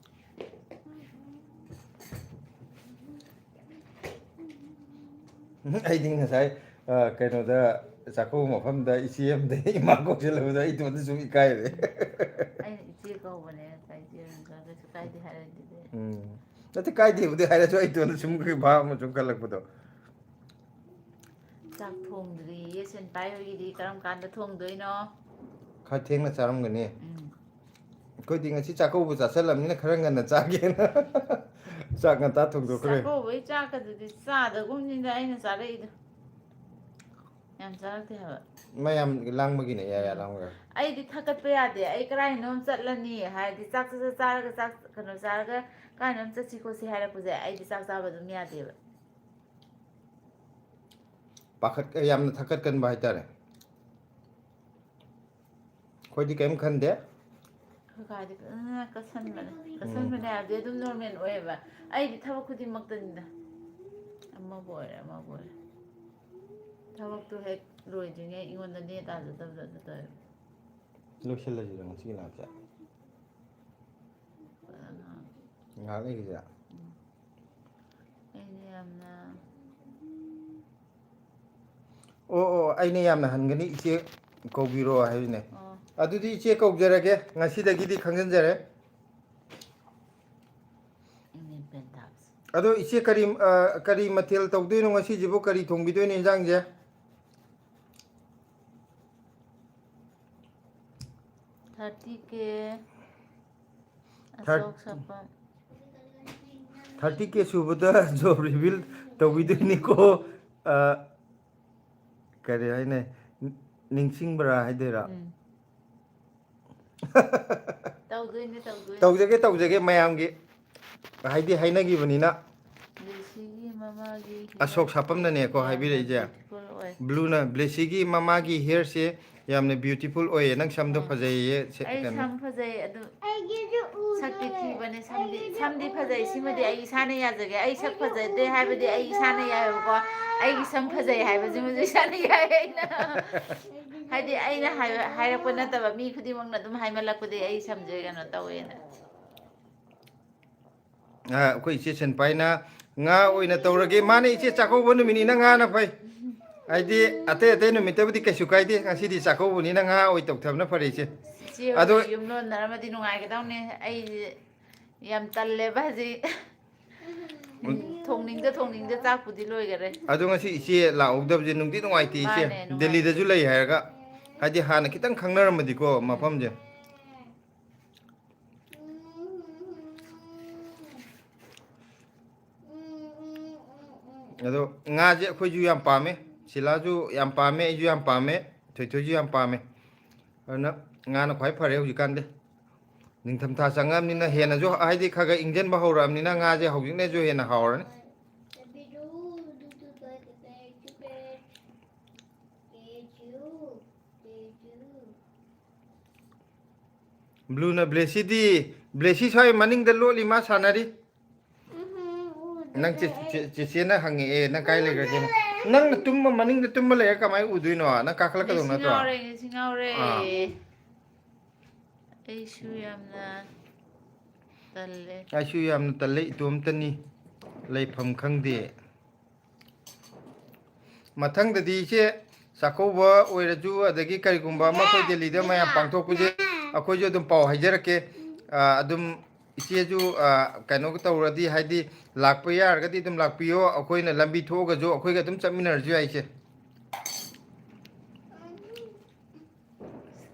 ꯑꯩꯗꯤ ꯉꯁꯥꯏ ꯀꯩꯅꯣꯗ ꯆꯥꯛꯀꯧꯕ ꯃꯐꯝꯗ ꯏꯆꯦ ꯑꯃꯗ ꯏꯃꯥ ꯀꯧꯁꯤꯜꯂꯕꯗ ꯑꯩ ꯏꯇꯣꯝꯇ ꯁꯨꯝ ꯏꯀꯥꯏꯔꯦ ꯑꯩꯅ ꯏꯆꯦ ꯀꯧꯕꯅꯦ ꯉꯁꯥꯏ ꯏꯆꯦ ꯀꯩꯁꯨ ꯀꯥꯏꯗꯦ ꯍꯥꯏꯔꯗꯨꯗꯤ ꯅꯠꯇꯦ ꯀꯥꯏꯗꯦꯕꯨꯗꯤ ꯍꯥꯏꯔꯁꯨ ꯑꯩ ꯏꯇꯣꯟꯗ ꯁꯨꯝ ꯚꯥꯕ ꯑꯃ ꯁꯨꯝ ꯈꯜꯂꯛꯄꯗꯣ ꯆꯥꯛ ꯊꯣꯡꯗ꯭ꯔꯤꯌꯦ ꯁꯦꯟꯄꯥꯏ ꯍꯣꯏꯒꯤꯗꯤ ꯀꯔꯝ ꯀꯥꯟꯗ ꯊꯣꯡꯗꯣꯏꯅꯣ ꯈꯔ ꯊꯦꯡꯅ ꯆꯥꯔꯝꯒꯅꯤ ꯑꯩꯈꯣꯏꯗꯤ ꯉꯁꯤ ꯆꯥꯛꯀꯧꯕ ꯆꯥꯁꯤꯜꯂꯕꯅꯤꯅ ꯈꯔ ꯉꯟꯅ ꯆꯥꯒꯦꯅ ꯆꯥꯛ ꯉꯟꯇꯥ꯫ ꯌꯥꯝ ꯆꯥꯔꯛꯇꯦ ꯍꯥꯏꯕ ꯃꯌꯥꯝ ꯂꯥꯡꯕꯒꯤꯅꯦ ꯌꯥ ꯂꯥꯡꯕꯒ ꯑꯩꯗꯤ ꯊꯥꯒꯠꯄ ꯌꯥꯗꯦ ꯑꯩ ꯀꯔꯥꯏꯅꯣꯝ ꯆꯠꯂꯅꯤ ꯍꯥꯏꯔꯗꯤ ꯆꯥꯛ ꯆꯥꯔꯒ ꯆꯥꯛ ꯀꯩꯅꯣ ꯆꯥꯔꯒ ꯀꯔꯥꯏꯅꯣꯝ ꯆꯠꯁꯤ ꯈꯣꯠꯁꯤ ꯍꯥꯏꯔꯛꯄꯁꯦ ꯑꯩꯗꯤ ꯆꯥꯛ ꯆꯥꯕ ꯑꯗꯨꯝ ꯌꯥꯗꯦꯕ ꯄꯥꯈꯠ ꯌꯥꯝꯅ ꯊꯛꯀꯠꯀꯟꯕ ꯍꯥꯏꯇꯥꯔꯦ ꯑꯩꯈꯣꯏꯗꯤ ꯀꯔꯤꯝ ꯈꯟꯗꯦ ꯑꯩꯈꯣꯏ ꯀꯥꯗꯤ ꯐꯖꯅ ꯀꯠꯁꯟꯕꯅꯦ ꯍꯥꯏꯕꯗꯤ ꯑꯗꯨꯝ ꯅꯣꯔꯃꯦꯜ ꯑꯣꯏꯌꯦꯕ ꯑꯩꯗꯤ ꯊꯕꯛ ꯈꯨꯗꯤꯡꯃꯛꯇꯅꯤꯗ ꯑꯃꯕꯨ ꯑꯣꯏꯔꯦ ꯑꯃꯕꯨ ꯑꯣꯏꯔꯦ ꯊꯕꯛꯇꯨ ꯍꯦꯛ ꯂꯣꯏꯗ꯭ꯔꯤꯉꯩ ꯑꯩꯉꯣꯟꯗ ꯅꯦ ꯇꯥꯖꯗꯕꯗꯣ ꯑꯗꯨ ꯇꯧꯋꯦꯕ ꯂꯣꯏꯁꯤꯜꯂꯁꯤꯔ ꯉꯁꯤꯒꯤ ꯂꯥꯏꯐꯁꯦ ꯉꯥꯏꯍꯥꯛ ꯂꯩꯈꯤꯁꯤꯔ ꯑꯩꯅ ꯌꯥꯝꯅ ꯑꯣ ꯑꯩꯅ ꯌꯥꯝꯅ ꯍꯟꯒꯅꯤ ꯏꯆꯦ ꯀꯧꯕꯤꯔꯣ ꯍꯥꯏꯕꯅꯦ ꯑꯣ ꯑꯗꯨꯗꯤ ꯏꯆꯦ ꯀꯧꯖꯔꯒꯦ ꯉꯁꯤꯗꯒꯤꯗꯤ ꯈꯪꯖꯤꯟꯖꯔꯦ ꯑꯗꯣ ꯏꯆꯦ ꯀꯔꯤ ꯃꯊꯦꯜ ꯇꯧꯗꯣꯏꯅꯣ ꯉꯁꯤꯁꯤꯕꯨ ꯀꯔꯤ ꯊꯣꯡꯕꯤꯗꯣꯏꯅꯣ ꯏꯟꯖꯥꯡꯁꯦ 30K ꯑꯁꯣꯛ ꯁꯄꯝ 30K ꯁꯨꯕꯗ ꯖꯣꯕ ꯔꯤꯚꯤꯜ ꯇꯧꯕꯤꯗꯣꯏꯅꯤꯀꯣ ꯀꯔꯤ ꯍꯥꯏꯅ ꯅꯤꯡꯁꯤꯡꯕ꯭ꯔꯥ ꯍꯥꯏꯗꯣꯏꯔꯥ ꯇꯧꯗꯣꯏꯅꯦ ꯇꯧꯖꯒꯦ ꯃꯌꯥꯝꯒꯤ ꯍꯥꯏꯗꯤ ꯍꯥꯏꯅꯈꯤꯕꯅꯤꯅ ꯕ꯭ꯂꯦꯁꯤꯒꯤ ꯃꯃꯥꯒꯤ ꯑꯁꯣꯛ ꯍꯤꯌꯔꯁꯦ ꯁꯥꯄꯝꯅꯅꯦꯀꯣ ꯌꯥꯝꯅ ꯍꯥꯏꯕꯤꯔꯛꯏꯁꯦ ꯕ꯭ꯌꯨꯇꯤꯐꯨꯜ ꯑꯣꯏ ꯕ꯭ꯂꯨꯅ ꯕ꯭ꯂꯦꯁꯤꯒꯤ ꯃꯃꯥꯒꯤ ꯍꯤꯌꯔꯁꯦ ꯌꯥꯝꯅ ꯕ꯭ꯌꯨꯇꯤꯐꯨꯜ ꯑꯣꯏꯌꯦ ꯅꯪ ꯁꯝꯗꯣ ꯐꯖꯩꯌꯦ ꯑꯩ ꯀꯩꯅꯣ ꯁꯝ ꯐꯖꯩ ꯑꯗꯨ ꯁꯛꯇꯤ ꯊꯤꯕꯅꯦ ꯁꯝꯗꯤ ꯐꯖꯩ ꯁꯤꯃꯗꯤ ꯑꯩ ꯏꯁꯥꯅ ꯌꯥꯖꯒꯦ ꯑꯩ ꯁꯛ ꯐꯖꯗꯦ ꯍꯥꯏꯕꯗꯤ ꯑꯩ ꯏꯁꯥꯅ ꯌꯥꯏꯑꯕꯀꯣ ꯑꯩꯒꯤ ꯁꯝ ꯐꯖꯩ ꯍꯥꯏꯕꯁꯤꯃꯁꯨ ꯏꯁꯥꯅ ꯌꯥꯏ ꯑꯩꯅ ꯍꯥꯏꯗꯤ ꯑꯩꯅ ꯍꯥꯏꯔꯛꯄ ꯅꯠꯇꯕ ꯃꯤ ꯈꯨꯗꯤꯡꯃꯛꯅ ꯑꯗꯨꯝ ꯍꯥꯏꯃꯜꯂꯛꯄꯗꯤ ꯑꯩ ꯁꯝꯁꯦ ꯀꯩꯅꯣ ꯇꯧꯋꯦꯅ ꯑꯩꯈꯣꯏ ꯏꯆꯦ ꯁꯦꯟꯄꯥꯏꯅ ꯉꯥ ꯑꯣꯏꯅ ꯇꯧꯔꯒꯦ ꯃꯥꯅ ꯏꯆꯦ ꯆꯥꯛꯀꯧꯕ ꯅꯨꯃꯤꯠꯅꯤꯅ ꯉꯥꯅ ꯐꯩ ꯍꯥꯏꯗꯤ ꯑꯇꯩ ꯅꯨꯃꯤꯠꯇꯕꯨꯗꯤ ꯀꯩꯁꯨ ꯀꯥꯏꯗꯦ ꯉꯁꯤꯗꯤ ꯆꯥꯛꯀꯧꯕꯅꯤꯅ ꯉꯥ ꯑꯣꯏ ꯇꯧꯊꯕꯅ ꯐꯔꯦ ꯏꯆꯦ ꯏꯆꯦ ꯑꯗꯣ ꯍꯣꯏꯁꯨ ꯌꯨꯝ ꯂꯣꯟꯅꯔꯝꯃꯗꯤ ꯅꯨꯡꯉꯥꯏꯒꯗꯧꯅꯦ ꯑꯩ ꯌꯥꯝ ꯇꯜꯂꯦꯕ ꯍꯧꯖꯤꯛ ꯊꯣꯡꯅꯤꯡꯗ ꯆꯥꯛꯄꯨꯗꯤ ꯂꯣꯏꯈꯔꯦ ꯑꯗꯣ ꯉꯁꯤ ꯏꯆꯦ ꯂꯥꯛꯍꯧꯗꯕꯁꯦ ꯅꯨꯡꯗꯤ ꯅꯨꯡꯉꯥꯏꯇꯦ ꯏꯆꯦ ꯃꯥꯅꯦ ꯅꯨꯡꯉꯥꯏꯇꯦ ꯗꯦꯜꯂꯤꯗꯁꯨ ꯂꯩ ꯍꯥꯏꯔꯒ ꯍꯥꯏꯗꯤ ꯍꯥꯟꯅ ꯈꯤꯇꯪ ꯈꯪꯅꯔꯝꯃꯗꯤꯀꯣ ꯃꯐꯝꯁꯦ ꯑꯗꯣ ꯉꯥꯁꯦ ꯑꯩꯈꯣꯏꯁꯨ ꯌꯥꯝ ꯄꯥꯝꯃꯦ ꯁꯤꯂꯥꯁꯨ ꯌꯥꯝ ꯄꯥꯝꯃꯦ ꯑꯩꯁꯨ ꯌꯥꯝ ꯄꯥꯝꯃꯦ ꯊꯣꯏꯊꯣꯏꯁꯨ ꯌꯥꯝ ꯄꯥꯝꯃꯦ ꯑꯗꯨꯅ ꯉꯥꯅ ꯈ꯭ꯋꯥꯏ ꯐꯔꯦ ꯍꯧꯖꯤꯛꯀꯥꯟꯗꯤ ꯅꯤꯡꯊꯝꯊꯥ ꯆꯪꯉꯛꯑꯕꯅꯤꯅ ꯍꯦꯟꯅꯁꯨ ꯍꯥꯏꯗꯤ ꯈꯔ ꯈꯔ ꯏꯪꯖꯟꯕ ꯍꯧꯔꯛꯑꯕꯅꯤꯅ ꯉꯥꯁꯦ ꯍꯧꯖꯤꯛꯅꯁꯨ ꯍꯦꯟꯅ ꯍꯥꯎꯔꯅꯤ ꯕ꯭ꯂꯨꯅ ꯕ꯭ꯂꯦꯁꯤ ꯁ꯭ꯋꯥꯏ ꯃꯅꯤꯡꯗ ꯂꯣꯠꯂꯤ ꯃꯥ ꯁꯥꯟꯅꯔꯤ ꯅꯪ ꯆꯦꯆꯦꯅ ꯍꯪꯉꯛꯑꯦ ꯅꯪ ꯀꯥꯏ ꯂꯩꯈ꯭ꯔꯒꯦꯅ ꯅꯪꯅ ꯇꯨꯝꯕ ꯃꯅꯤꯡꯗ ꯇꯨꯝꯕ ꯂꯩꯔ ꯀꯃꯥꯏꯅ ꯎꯗꯣꯏꯅꯣ ꯅꯪ ꯀꯥꯈꯠꯂꯛꯀꯗꯧ ꯅꯠꯇ꯭ꯔꯣ ꯉꯥꯎꯔꯦ ꯑꯥ ꯑꯩꯁꯨ ꯌꯥꯝꯅ ꯇꯜꯂꯦ ꯑꯩꯁꯨ ꯌꯥꯝꯅ ꯇꯜꯂꯦ ꯏꯇꯣꯝꯇꯅꯤ ꯂꯩꯐꯝ ꯈꯪꯗꯦ ꯃꯊꯪꯗꯗꯤ ꯏꯆꯦ ꯆꯥꯛꯀꯧꯕ ꯑꯣꯏꯔꯁꯨ ꯑꯗꯒꯤ ꯀꯔꯤꯒꯨꯝꯕ ꯑꯃ ꯑꯩꯈꯣꯏ ꯗꯦꯜꯂꯤꯗ ꯃꯌꯥꯝ ꯄꯥꯡꯊꯣꯛꯄꯁꯦ ꯑꯩꯈꯣꯏꯁꯨ ꯑꯗꯨꯝ ꯄꯥꯎ ꯍꯥꯏꯖꯔꯛꯀꯦ ꯑꯗꯨꯝ ꯏꯆꯦꯁꯨ ꯀꯩꯅꯣ ꯇꯧꯔꯗꯤ ꯍꯥꯏꯗꯤ ꯂꯥꯛꯄ ꯌꯥꯔꯒꯗꯤ ꯑꯗꯨꯝ ꯂꯥꯛꯄꯤꯌꯣ ꯑꯩꯈꯣꯏꯅ ꯂꯝꯕꯤ ꯊꯣꯛꯑꯒꯁꯨ ꯑꯩꯈꯣꯏꯒ ꯑꯗꯨꯝ ꯆꯠꯃꯤꯟꯅꯔꯁꯨ ꯌꯥꯏ ꯏꯆꯦ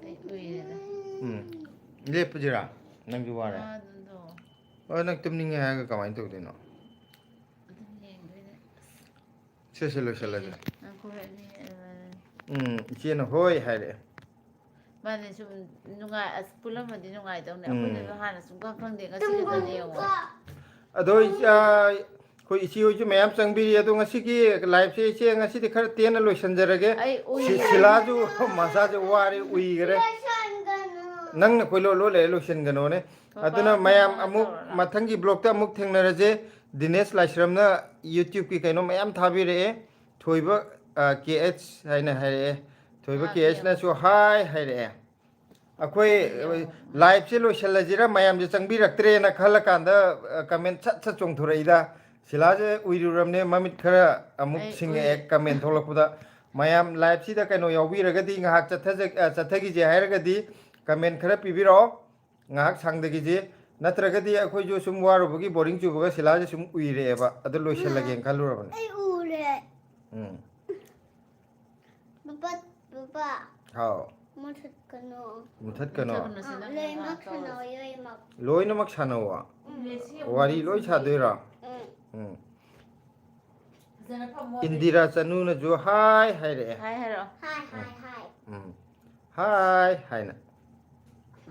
ꯑꯩ ꯎꯏꯔꯦꯗ ꯂꯦꯞꯄꯁꯤꯔꯥ ꯅꯪꯁꯨ ꯋꯥꯔꯦ ꯑꯗꯨꯗꯣ ꯅꯪ ꯇꯨꯝꯅꯤꯡꯉꯦ ꯍꯥꯏꯔꯒ ꯀꯃꯥꯏꯅ ꯇꯧꯗꯣꯏꯅꯣ ꯑꯗꯨꯝ ꯌꯦꯡꯗꯣꯏꯅꯦ ꯁꯦ ꯂꯣꯏꯁꯤꯜꯂꯁꯦ ꯑꯩꯈꯣꯏ ꯏꯆꯦꯅ ꯍꯣꯏ ꯍꯥꯏꯔꯛꯑꯦ ꯃꯥꯅꯦ ꯁꯨꯝ ꯅꯨꯡꯉꯥꯏ ꯑꯁ ꯄꯨꯜꯂꯝꯃꯗꯤ ꯅꯨꯡꯉꯥꯏꯗꯧꯅꯦ ꯎꯝ ꯑꯩꯈꯣꯏꯅꯁꯨ ꯍꯥꯟꯅ ꯁꯨꯡꯈꯪ ꯈꯪꯗꯦ ꯉꯁꯤ ꯈꯛꯇꯅꯦ ꯌꯦꯡꯉꯣ ꯑꯗꯣ ꯑꯩꯈꯣꯏ ꯏꯆꯦ ꯍꯣꯏꯁꯨ ꯃꯌꯥꯝ ꯆꯪꯕꯤꯔꯤ ꯑꯗꯣ ꯉꯁꯤꯒꯤ ꯂꯥꯏꯐꯁꯦ ꯏꯆꯦ ꯉꯁꯤꯗꯤ ꯈꯔ ꯇꯦꯟꯅ ꯂꯣꯏꯁꯤꯟꯖꯔꯒꯦ ꯑꯩ ꯎꯏꯔꯦ ꯁꯤꯂꯥꯁꯨ ꯃꯁꯥꯁꯦ ꯋꯥꯔꯦ ꯎꯏꯈꯔꯦ ꯅꯪꯅ ꯀꯣꯏꯂꯣꯠ ꯂꯣꯠ ꯂꯣꯏꯁꯤꯟꯒꯅꯣꯅꯦ ꯄꯄꯥ ꯑꯗꯨꯅ ꯃꯌꯥꯝ ꯃꯃꯥ ꯑꯃꯨꯛ ꯇꯧꯔꯣ ꯂꯥꯎ ꯃꯊꯪꯒꯤ ꯕ꯭ꯂꯣꯛꯇ ꯑꯃꯨꯛ ꯊꯦꯡꯅꯔꯁꯦ ꯗꯤꯅꯦꯁ ꯂꯥꯏꯁ꯭ꯔꯝꯅ ꯌꯨꯇ꯭ꯌꯨꯕꯀꯤ ꯀꯩꯅꯣ ꯃꯌꯥꯝ ꯊꯥꯕꯤꯔꯛꯑꯦ ꯊꯣꯏꯕ ꯀꯦ ꯑꯩꯆ ꯍꯥꯏꯅ ꯍꯥꯏꯔꯛꯑꯦ ꯊꯣꯏꯕ ꯀꯦ ꯃꯥꯒꯤ ꯑꯃꯨꯛ ꯑꯩꯆꯅꯁꯨ ꯍꯥꯏ ꯍꯥꯏꯔꯛꯑꯦ ꯑꯩꯈꯣꯏ ꯑꯩꯒꯤ ꯑꯃꯨꯛ ꯂꯥꯏꯐꯁꯦ ꯂꯣꯏꯁꯤꯜꯂꯁꯤꯔ ꯃꯌꯥꯝꯁꯦ ꯆꯪꯕꯤꯔꯛꯇ꯭ꯔꯦꯅ ꯈꯜꯂ ꯀꯥꯟꯗ ꯀꯃꯦꯟ ꯁꯠ ꯆꯣꯡꯊꯣꯔꯛꯏꯗ ꯁꯤꯂꯥꯁꯦ ꯎꯏꯔꯨꯔꯕꯅꯦ ꯃꯃꯤꯠ ꯈꯔ ꯑꯃꯨꯛ ꯑꯩ ꯁꯤꯡꯉꯛꯑꯦ ꯎꯏꯔꯦ ꯀꯃꯦꯟ ꯊꯣꯛꯂꯛꯄꯗ ꯃꯌꯥꯝ ꯂꯥꯏꯐꯁꯤꯗ ꯀꯩꯅꯣ ꯌꯥꯎꯕꯤꯔꯒꯗꯤ ꯉꯥꯏꯍꯥꯛ ꯆꯠꯊꯈꯤꯁꯦ ꯍꯥꯏꯔꯒꯗꯤ ꯀꯃꯦꯟ ꯈꯔ ꯄꯤꯕꯤꯔꯛꯑꯣ ꯉꯥꯏꯍꯥꯛ ꯁꯥꯡꯗꯈꯤꯁꯦ ꯅꯠꯇ꯭ꯔꯒꯗꯤ ꯑꯩꯈꯣꯏꯁꯨ ꯁꯨꯝ ꯋꯥꯔꯨꯕꯒꯤ ꯕꯣꯔꯤꯡ ꯆꯨꯕꯒ ꯁꯤꯂꯥꯁꯦ ꯁꯨꯝ ꯎꯏꯔꯛꯑꯦꯕ ꯑꯗꯨ ꯂꯣꯏꯁꯤꯜꯂꯒꯦꯅ ꯈꯜꯂꯨꯔꯕꯅꯦ ꯑꯩ ꯎꯔꯦ ꯎꯝ ꯄꯄꯥ ꯍꯥꯎ ꯃꯨꯊꯠꯀꯅꯣ ꯃꯨꯊꯠꯀꯅꯣ ꯂꯣꯏꯅꯃꯛ ꯁꯥꯟꯅꯧ ꯂꯣꯏꯅꯃꯛ ꯂꯣꯏꯅꯃꯛ ꯁꯥꯟꯅꯧꯋꯣ ꯃꯦꯁꯤ ꯋꯥꯔꯤ ꯑꯃꯨꯛ ꯂꯣꯏ ꯁꯥꯗꯣꯏꯔꯣ ꯎꯝ ꯎꯝ ꯐꯖꯅ ꯐꯝꯃꯣ Indira Chanuna jo hi hai re. ꯍꯥꯏ ꯍꯥꯏꯔꯣ Hi. Hi hai na.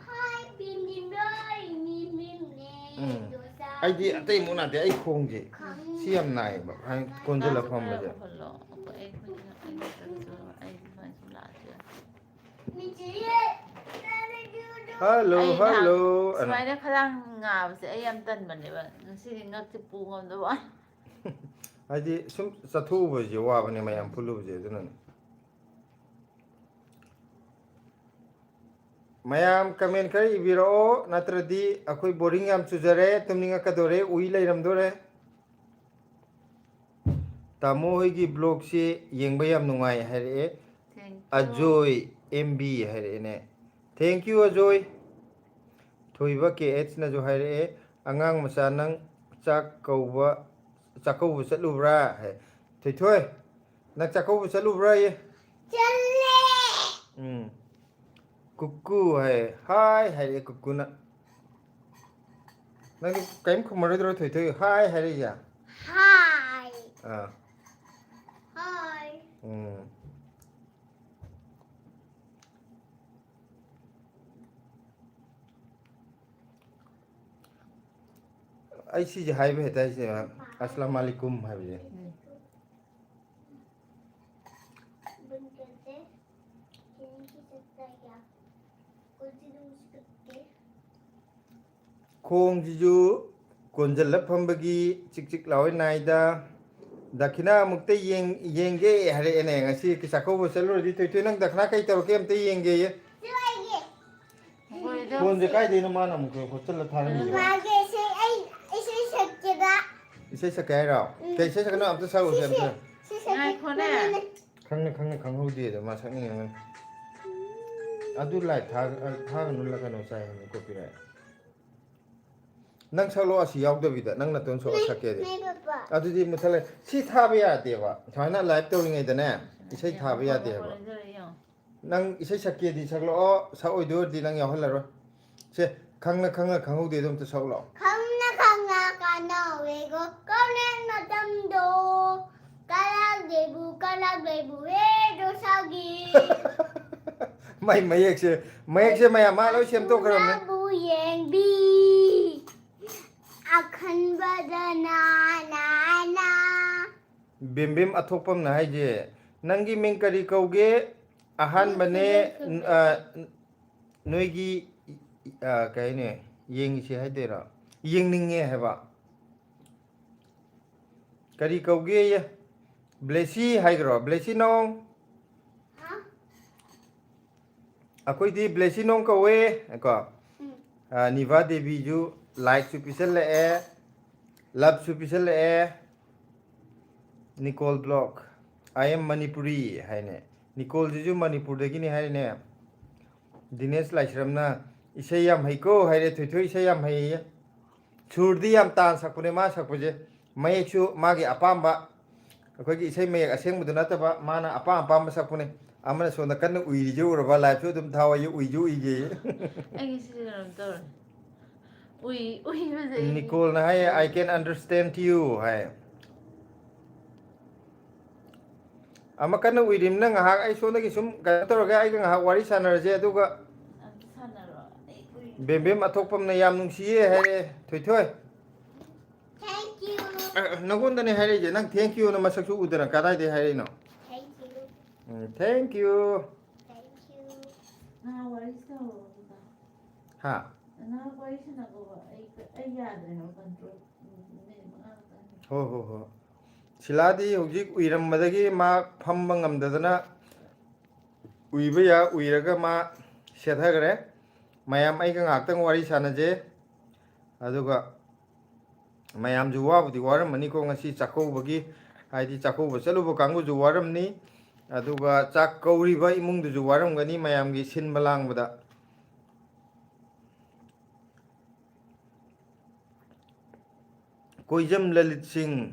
Hi, Bim. Ai di atai mo na de ai khong je. Si am nai ba. Hai konjala pham ba je. Hello, hello. ꯁꯨꯃꯥꯏꯅ ꯈꯔ ꯉꯥꯕꯁꯦ ꯑꯩ ꯌꯥꯝ ꯇꯟꯕꯅꯦꯕ ꯉꯁꯤꯗꯤ ꯉꯛꯁꯦ ꯄꯨ ꯉꯝꯗꯕ ꯋꯥꯅꯤ Ai di sum sathu ba je wa ba ne mayam phulu je duna. Mayam comment kari ibiro natradi akoi boring yam chujare tumninga kadore ui lairam dore. Tamo hoigi blog si yengba yam nungai hai Ajoy MB hai ne. Thank you Ajoy. Thoiba ke H na jo hai angang macha nang chakauba chatlubra hai. Thoi nang chakauba chatlubra ye. Challe. Kuku hai hai kuku na. Nang kaim khumar dro thoi hai ya. Hi. Ah. Hi. Ai si je hai ba hetai se assalamu alaikum hai je. Khong jiju konjal phambagi chik lawai naida dakhina mukte yenge hare ene ngasi ki sakau bo selo di toi nang dakhna kai tar ke amte yenge ye kon je kai de no mana muk ko chal thar ni ise sakai ra kai se sakna amte sa u se amte khang ho di de ma sak ni ngan adu lai tha nu la ka no sai ni copyright nang salo asi yaw da bida nang na ton so sakye de adu di muthale si tha ba ya de ba thana live to ngai da ne isai tha ba ya de ba nang isai sakye di saklo o sa oi do di nang yaw hal ro se khang ho de dum ta sak lo Kana wego kone na tamdo kala debu do sagi mai mayek se mai ama lo sem to kram ne bu yeng bi akhan badana na bim athopam na hai je nangi ming kari kauge ahan bane noigi kai ne yeng se hai de ra yeng ninge hai ba kari kauge ye blessy hai gro blessy nong akoi di blessy nong ka we ko niva devi ju like su pisal e love su pisal e Nicole Block I am Manipuri hai ne Nicole ju Manipur da gi ni hai ne Dinesh Laishram na isai yam hai ko hai re thoi isai yam hai ye churdi yam tan sakune ma sakpuje mayek su magi apamba akoi gi isai mayek aseng mudu na ta ba mana apamba sakpune amana so na kan uiri ju ro ba la chu dum thawa yu ui ju ige ꯑꯩꯒꯤ ꯁꯤꯗ ꯇꯧꯔꯦ ꯎꯏ Nicole na hai I can understand you hai ama kan uirim na ngahak ai so na gi sum ga toroga ai ga ngahak wari sanarje aduga bem athokpam na yam nungsiye hai thoi Thank you. nagon da ne hai je nang thank you na masak su udara kadai de hai no Thank you. thank you 나 ha 와이스나고 ꯑꯩ ꯌꯥꯗ꯭ꯔꯦ control ho siladi hojik uiram madagi ma phamba ngamdadana uiba ya uiraga ma sethagre mayam ai ga ngaktang wari sanaje aduga mayam ju wabudi waram mani ko ngasi chakau bagi haidi chakau basalu bo kangu ju waram ni aduga chak kauri ba imung du ju waram gani mayam gi sin balang bada Koijam Lalit Singh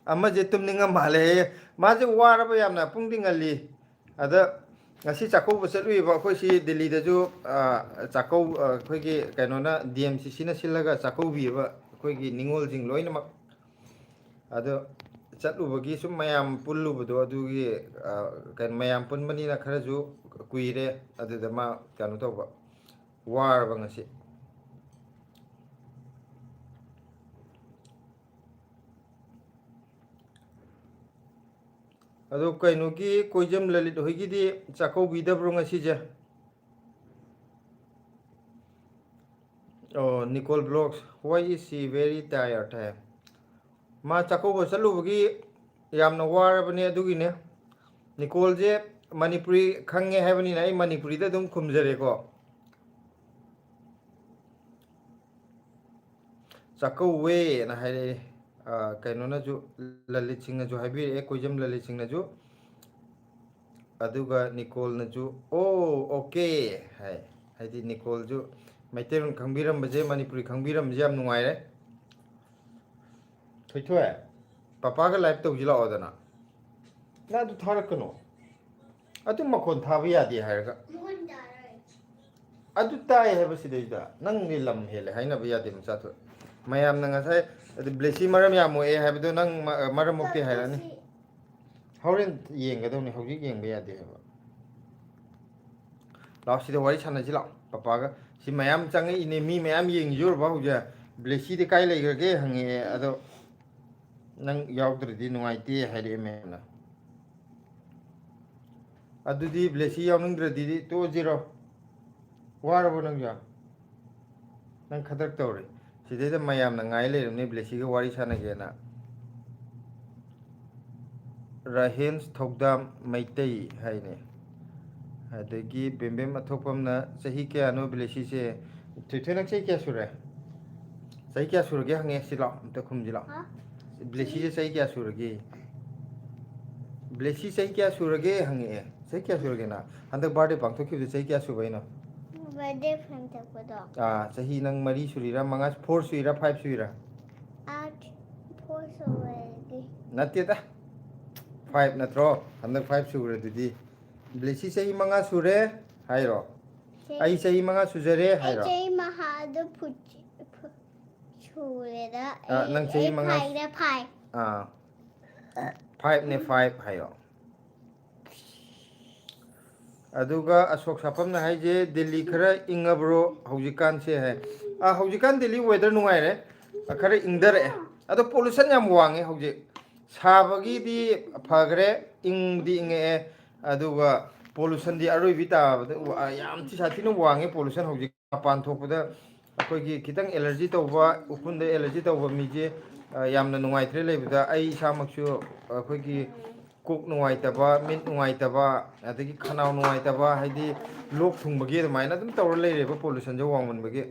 ama je tumninga male ma je waraba yamna pungding ali ada ngasi chakau basalui ba khoi si Delhi da ju chakau khoi gi kaino na DMCC na silaga chakau bi ba khoi gi ningol jing loina mak ꯑꯗꯣ ꯆꯠꯂꯨꯕꯒꯤ ꯁꯨꯝ ꯃꯌꯥꯝ ꯄꯨꯜꯂꯨꯕꯗꯣ ꯑꯗꯨꯒꯤ ꯀꯩꯅꯣ ꯃꯌꯥꯝ ꯄꯨꯟꯕꯅꯤꯅ ꯈꯔꯁꯨ ꯀꯨꯏꯔꯦ ꯑꯗꯨꯗ ꯃꯥ ꯀꯩꯅꯣ ꯇꯧꯕ ꯋꯥꯔꯕ ꯉꯁꯤ ꯑꯗꯣ ꯀꯩꯅꯣꯒꯤ ꯀꯣꯏꯖꯝ ꯂꯂꯤꯠ ꯍꯣꯏꯒꯤꯗꯤ ꯆꯥꯛꯀꯧꯕꯤꯗꯕ꯭ꯔꯣ ꯉꯁꯤꯁꯦ Oh, Nicole Vlogs. Why is she very tired? Hai. Ma chakouba chalubagi yamna warabane adugine. Nicole je Manipuri khange haibani na ai Manipuri da dum khumjare ko. Chakouwe na haire kaino na ju Lalit Singh na ju haibire Koijam Lalit Singh na ju aduga Nicole na ju oh okay hai haidi Nicole ju Maiterun khangbiram baje Manipuri khangbiram je am nungaire Thoithoe papa ga live tawjila odana na du tharakano adu makon thabi yadi hairaga adu tai haiba sidaida nang ni lam hele haina ba yadi mcha tho mayam na ngasai adu blesi maram ya mo e haibdo nang maram mukti hairani horen yengadawni hojik yengba yadi haiba law sida wari chana jila papa ga si mayam changi ine mi mayam yeng jur ba hoja blesi de kai leigrage hange ado nang yaudridi nungaiti haire mena adudi blesi yauningdradi to zero warabo nang ja nang khadak tawre sideda mayam na ngai leirumne blesi ga wari chana gena Rahens Thogdam Maitai haine adagi bembem athopamna sahi kya no blesi se thithena chai kya sure sahi kya surge hange sila ta khumjila blesi se sahi kya surge blesi sahi kya surge hange sahi kya surge na andak birthday pangthokhi de sahi kya subaina birthday friend takodo sahi nang mari surira mangas 4 suira 5 suira 4 already natte ta 5 natro andak 5 sure dudi blesi sahi manga sure hairo ai sahi manga sujare hairo ai mahadu puchi chuleda nang sahi manga 5 ne 5 hayo aduga asok sapam na haije Delhi khara ingabro haujikan se hai haujikan Delhi weather nungai re khara ingdare ado pollution yam wange hauji sabagi di phagre ing di inge aduga pollution di aroi bita yam ti sathi no wange pollution hauji pan thokpada akoi gi kitang allergy tawba upunda allergy tawba mi je yamna nungai tre lebida ai samaksu akoi gi kuk nungai taba min nungai taba adagi khanau nungai taba haidi lok thungbagi maina dum tawra leireba pollution je wangman bagi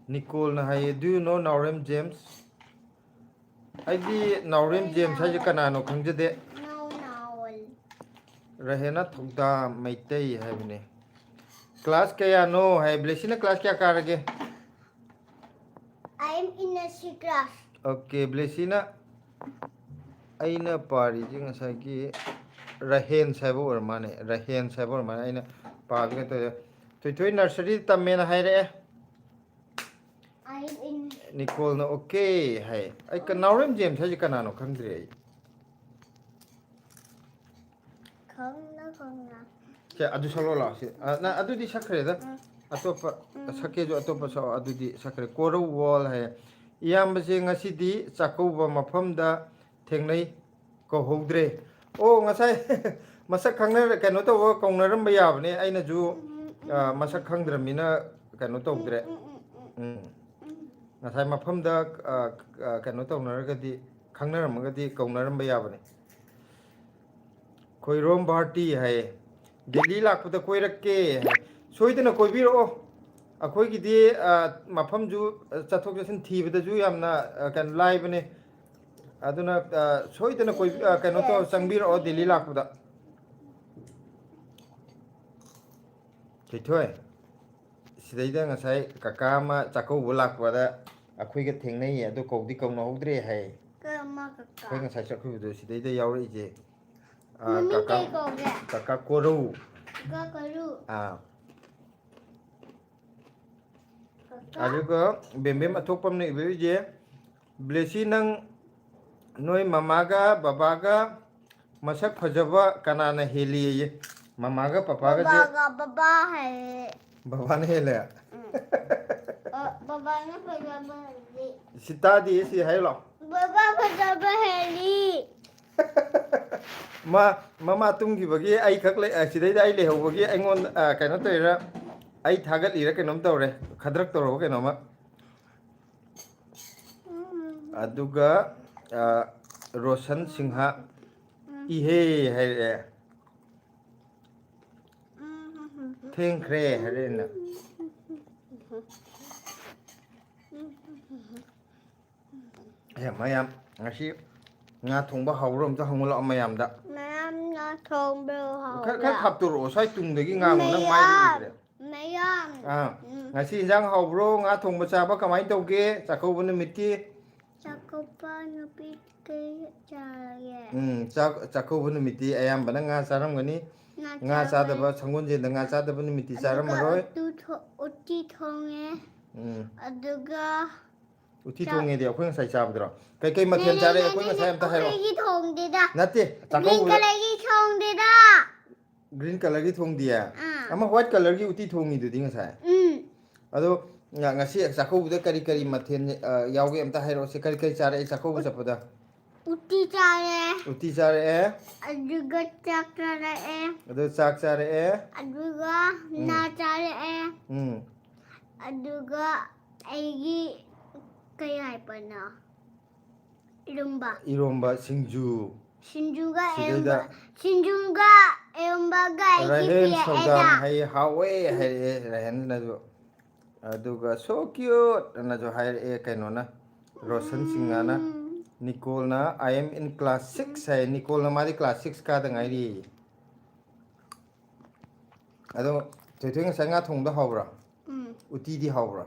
Nicole na hai do you know Naurem James aidi Naurem James hai kanano khangjade Rahena Thogda Maitai hai bine class kaya no hai blesina class kya karage I am in a C class. Okay, Blessina. Aina pari jing asagi Rahen sabo or mane Rahen sabo or mane aina pari ka to to nursery tamena haire I am in Nicole no okay hai ai ka Naurem James hai kana no khangdre ai khangna che adu salo la se na adu di sakre da atopa sake jo atopa sa adu di sakre koro wall hai iyam se ngasi di chakouba mafamda thengnai ko hogdre o ngasai masak khangna kano to kaungnaram ba yabne aina ju masak khangdramina kano tawdre ngasai mafamda kano tawnaragadi khangnaramagadi kaungnaram ba yabne Koirom Bharti hai Delhi lakpada koirakke soidana koibiro akoi gidi mafam ju chathok jasin thibada ju yamna kan live ne aduna soidana koi kano to changbiro Delhi lakpada thithoi sidaida ngasai kakama chakau lakpada akoi ga thengnai adu kaudi kauna hodre hai kama koi ngasai chakhu du sidaida yauri je Kaka Koru. aduga bembem atokpam ne ibeje blesi nang noi mamaga babaga masak phajaba kanana heli ye mamaga papaga je baba hai baba ne hele baba ne pajama hai sita di si hai lo baba pajama hai mama tumgi bagi ai khak le sidai dai le hobagi aingon kaino toira ai thagat ira kainom tawre khadrak tawro kainoma aduga Roshan Singha ihe hai thengkhre harena mayam ngasi nga thongba hawrom ta hangula mayam da mayam nga thongba haw kha khapturo sai tungdagi nga mo nang mai dire mayam ngasi injang hawbro nga thongba chaba kamai tawge chakau numiti chakopa nupit ke chaye chakau numiti ayam bana nga charam gani nga chadaba sangonje nga chadaba numiti charam maroi utti thonge aduga uti thonge de akhoi sai chabdro kai mathen chare akhoi nga sai amta hairo gi thongde da nate green color gi thongde da green color gi thongdia ama white color gi uti thongi du ding sai ado ngasi chakau da kari mathen yauge amta hairo se kari chare chakau chapada utti chare aduga chak chare ado chak chare aduga na chare aduga aigi kaya pana iromba sinjuga emba ga rahen sodam hai hawe hai rahen na jo aduga so cute na jo hai kaino na Roshan Singha na Nicole na I am in class 6 hai Nicole na mari class 6 ka da ngai ri ado thoi sanga thong da hawra uti di hawra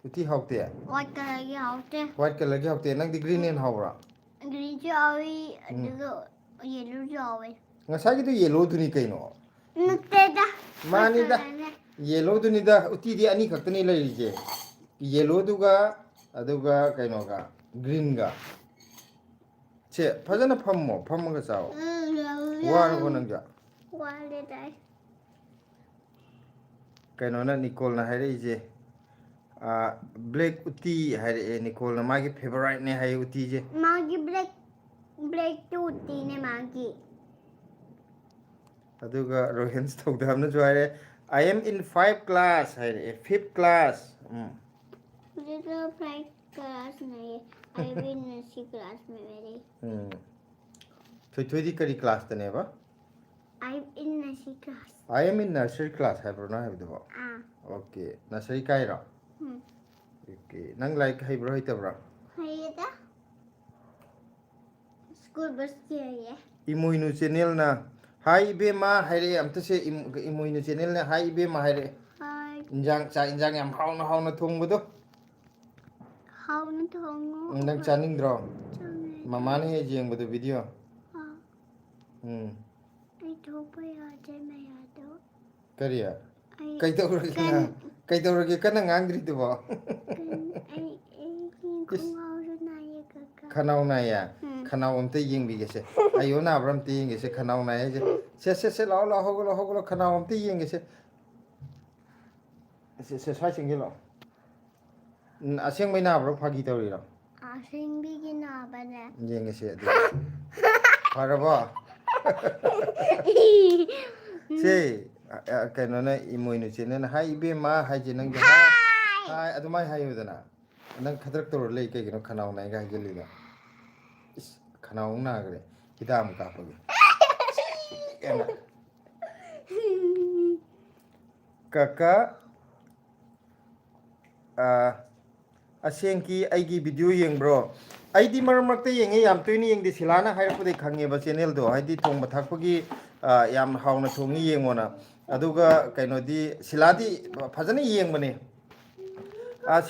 uti hawte white color gi hawte nang di green and hawra green jawi aduga yellow jawi ngasai gi du yellow duni kaino nuteda mani da yellow duni da uti di ani khaktani lai je yellow duga aduga kaino ga green ga che phajana phammaga chao war go nang ja wale dai kaino na Nicole na haire je black uti haire Nicole na magi favorite ne hai uti je magi black to uti ne magi aduga Rohan stokdam na jo haire I am in 5 class haire 5th class little black class nahi I will nursery class mein mere thoi di kari class tane ba I am in nursery class I am in nursery class hai bro na hai do okay nursery kai ra okay nang like hai bro hai ta bro hayda school bus ke ye Imoinu channel na hai be ma haire amta se Imoinu channel na hai be ma haire hi injang yam hauna thongbudo how na thongo nang chaning dro mama ne he jengbudo video ai thopa ya je me ya do kariya kai to roge kana ngangri do ba ai khongao na ye ka khanau na ya khanau amte yeng bi gese ayo na bram te yeng gese khanau na ye se la hogo khanau amte yeng gese se sai sing lo aseng mai na bro phagi tawri ro aseng bi gi na ba ne yeng gese paraba se kaino na Imoinu channel hai be ma hai je nang hai adumai hai udana nang khadrak tor lei kai gino khanau nai ga geli da khanau na gre hidam ka pagi kaka asengki aigi video yeng bro aidi marak te yenge yam tuini yeng di silana hai pu de khange ba channel do haidi thong ba thakpagi yam hauna thongi yengona aduga kaino di siladi phajana yeng bane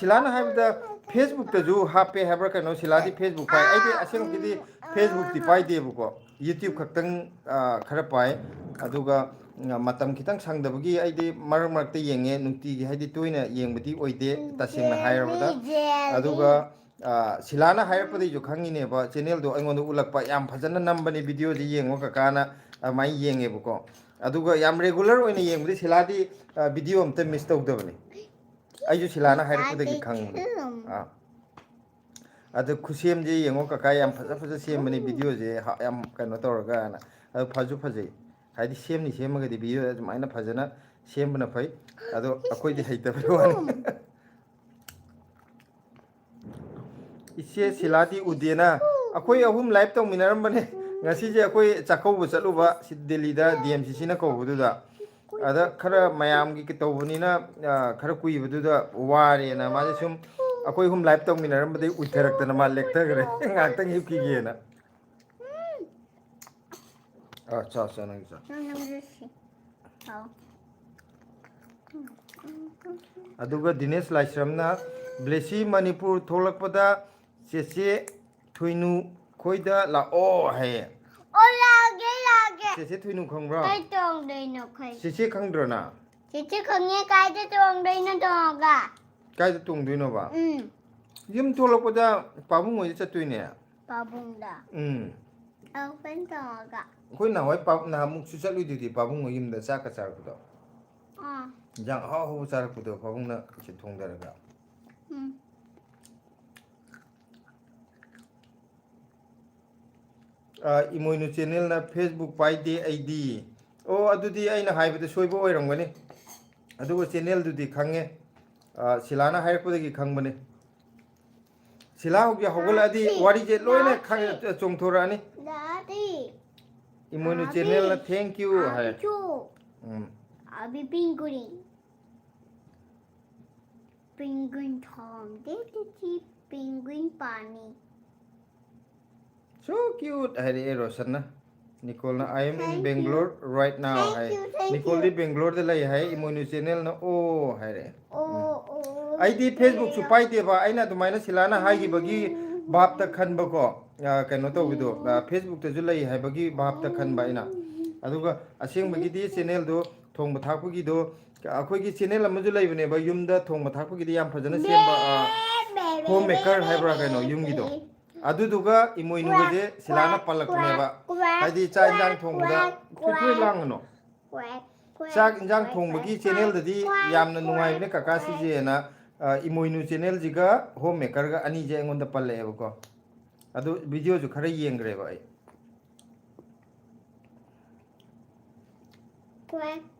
silana hai da Facebook ta ju hape habra kaino siladi Facebook pai aidi aseng ki di Facebook ti pai de bu ko YouTube khaktang khara pai aduga matam kitang sangdabagi aidi marak marakta yenge nungtigi haidi toina yengbadi oide tasengna hairabada aduga silana hairapadi jo khangine ba channel do aingon ulakpa yam phajana nambani video ji yengo kakana mai yenge buko aduga yam regular oina yengbadi siladi video amta miss tawdabani aiju silana hairapadi khangni adu khusem ji yengo kaka yam phaja phaja semani video je yam kano tawraga na adu phaju phajai haidi semni semagadi video ajumaina phajana sembana phai ado akoi di haitaba wani ise siladi udena akoi ahum live tong minaram bane ngasi je akoi chakau bu chaluba si delhi da dmcc na ko budu da ada khara mayam gi tawbuni na khara kui budu da ware na ma sum akoi hum live tong minaram bade utherak ta na ma lekta gre ngak tang hip ki ge na cha cha nang cha aduga dinesh laisramna blesi manipur tholakpada sese thuinu khoida la o hai lage sese thuinu khangbra kai tong dei no kai sese khangdra na sese khangye kai de tong dei no toga kai da tung duino ba yum tholakpada pabung oi chatuine pabung da au pen toga khoi na wai pab na muk su chalu di pabung oi yum da cha ka char kudo jang ha ho char kudo pabung na chi thong da ga imoinu channel na facebook paide id o adudi aina haibada soibo oirangani adugo channel dudi khange silana hairpodagi khangbane sila hogya hogoladi wari je loina khang chongthorani dadi imoinu channel na thank you hai abi penguin thong de penguin pani so cute hai roshan na Nicole na I am in Bangalore right now hai Nicole di Bangalore de lai hai imoinu channel na o hai re ai di Facebook su pai de ba aina dumaina silana hai gi bagi bap ta khan ba ko kaino to bido Facebook te ju lai hai bagi bap ta khan ba ina aduga aseng bagi di channel do thong ba thak gi do akhoi gi channel am ju lai bane ba yum da thong ba thak gi di yam phajana sem ba homemaker hai bra kaino yum gi do aduduga imoinu ge silana palak ne ba haidi cha injang thong da thuthui lang no chak injang thong bagi channel da di yamna nungai ne kaka si je na imoinu channel jiga homemaker ga ani je ngon da palle ba ko adu video ju khara yengre ba ai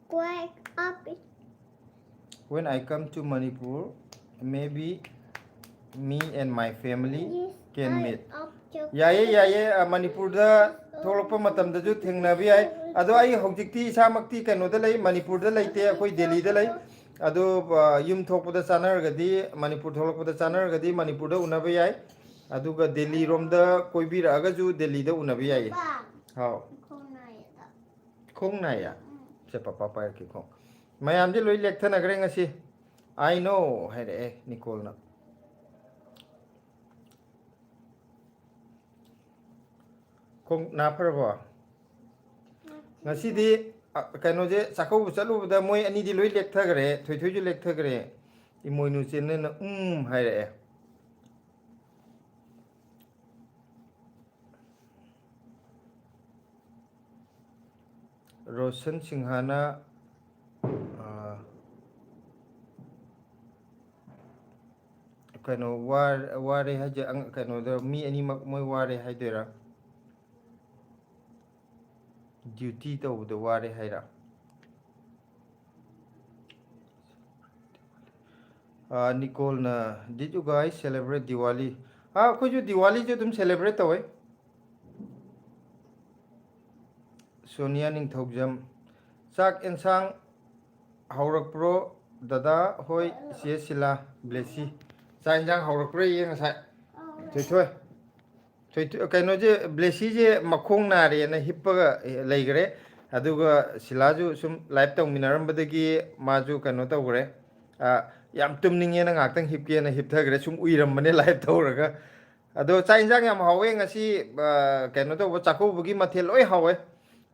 quack up when I come to Manipur maybe me and my family can meet yaye Manipur da tholokpa matam da ju thengna bi ai ado ai hojikti isa makti kano da lai Manipur da laite akoi Delhi da lai ado yum thokpa da chanar ga di Manipur tholokpa da chanar ga di Manipur da unabe ai aduga Delhi rom da koi bi ra ga ju Delhi da unabe ai hao khong na ya se papa pa ki khong mayam je loi lek thana gre ngasi I know hai re Nicole na khong na pharwa ngasi di kaino je sakau chalu da moi ani di loi lek thagre thoi thoi ju lek thagre imoinu chenne na hai re Roshan Singhana kaino ware haje kaino da mi ani mak moi ware haidera duty to the ware haira Nicole na did you guys celebrate Diwali ko ju Diwali jo tum celebrate toy Sonia ning thogjam chak ensang haurak pro dada hoi sie sila blessi sa injang haurak pro yeng sa thoi kaino je blessi je makhong na re na hippaga leigre aduga silaju sum live tong minaram badagi maju kaino tawgre yam tumninge na ngaktang hipke na hipthagre sum uiram mane live tawraga ado cha injang yam hawe ngasi kaino to chakau bugi mathel oi hawe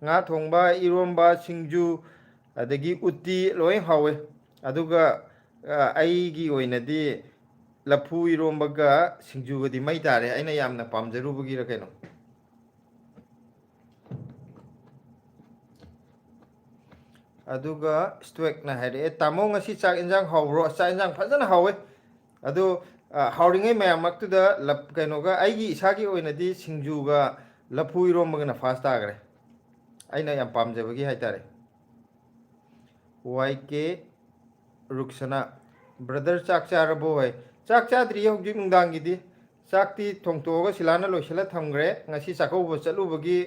nga thongba iromba singju adagi utti loi hawe aduga aigi oinadi lapu irombaga singju gadi mai tare aina yamna pamjaru bugi ra kaino aduga stoek na hare tamo ngasi chak injang hawro chak injang phajana hawe adu hawringai mayam maktuda lap kaino ga aigi isagi oinadi singju ga lapu irombaga na fast agre aina yam pamjabagi haitare YK Ruksana brother chak charabo hai chak chadri hojik nungdang gidi chakti thongtoga silana loisala thamgre ngasi chakau chalu bagi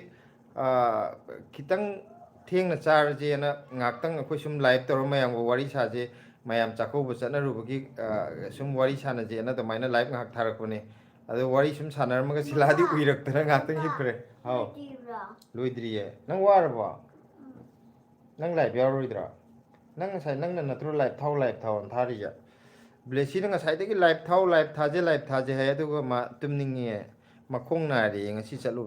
kitang thengna charje na ngaktang akoi sum live tor mayam wari saje mayam chakau chana rubagi sum wari sana je na to maina live ngak tharakone adu wari sum sanar maga siladi uirak tara ngaktang hipre hau loidriye nang warba nang live yaroidra nang sai nang na natro live thau thari ya blesi nang sai de ki live thaje hai adu ma tumningi makhong na ri ngasi chalu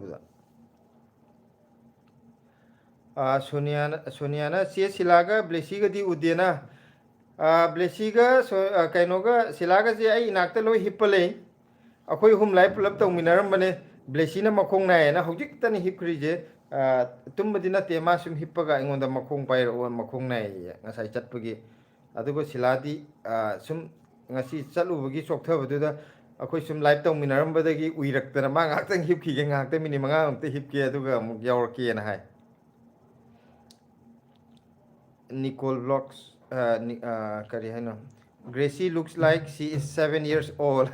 ba sonia na se silaga blesi ga di udena blesi ga kaino ga silaga je ai nakta loi hipale akoi hum live pulap tong minaram bane blesi na makhong na na hojik tan hipkri je tumbadina tema sum hippaga ingonda makhong pai ro makhong nai ngasai chatpagi adugo siladi sum ngasi chalubagi sokthabaduda akoi sum live tong minaram badagi uiraktana ma ngaktang hipki ge ngakta mini manga amte hipki aduga muk yaurki na hai Nicole Vlogs kari hai no Gracie looks like she is 7 years old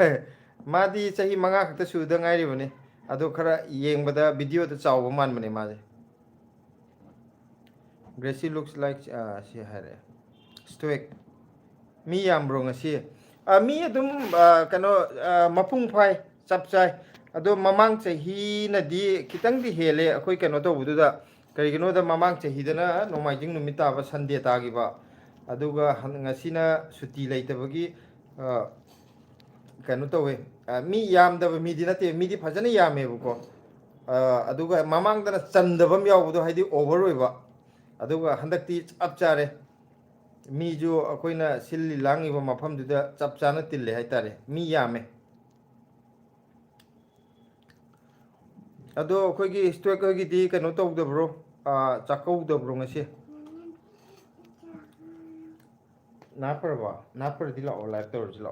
madi chahi manga khakta suda ngai ri bane ado khara yengbada video ta chawba man bane ma Gracie looks like she hare stoic mi yam bro ngasi mi adum kano mapung phai chapchai ado mamang chahi na di kitang di hele akoi kano to bududa kari kano da mamang chahi dana nomai jing numita ba sunday ta gi ba aduga ngasi na suti leitabagi kano to we mi yam da mi di nate mi di phajana yame bu ko aduga mamang dana chandabam yawbudo haidi over oiba aduga handakti chap chare mi jo akoina silli langi ba mafam duda chap chana tille haitare mi yame ado akoigi stock gi di kano to da bro chakau da bro ngasi na par di la o live tor la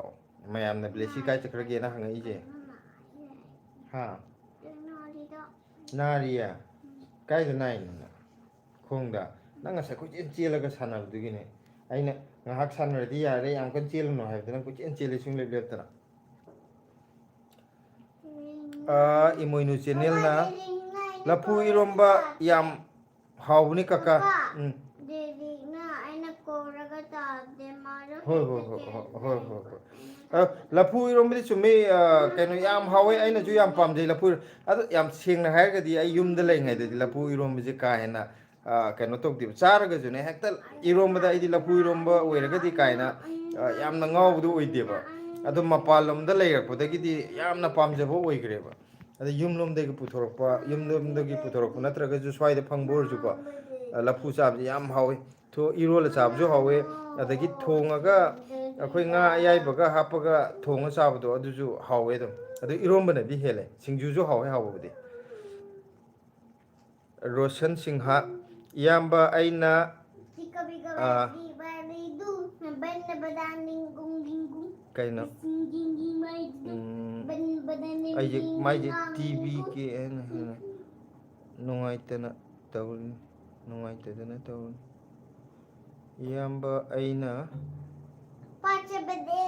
mayam na blesi kai chakra ge na hangai je ha nariya kai da nai na khongda nang sa ko chen chela ga sana du gi ne aina ngahak san ra di ya re yang kan chel no ha da ko chen chele sung le le tara imoinu channel na lapu iromba yam hauni kaka lapu iromba di chume kaino yam hawe aina ju yam pamjai lapu adu yam sengna hairga di ai yumda lai ngai di lapu iromba je ka hena kaino tok di charaga ju ne hekta iromba da ai di lapu iromba oiraga di kaina yamna ngawdu oideba adu mapalom da lai rakpodagi di yamna pamjabo oigreba adu yumlom degi puthorokpa natraga ju swai da phangbor ju ko lapu chab yam hawe to irol chab ju hawe adagi thongaga akhoi nga ayai baga hapaga thonga chabdo adu ju hawe dum adu iromba na di hele singju ju hawe hawbudi Roshan Singha yamba aina kaina ai mai je TV ke nungai tana taun nungai tana taun yamba aina 5 बजे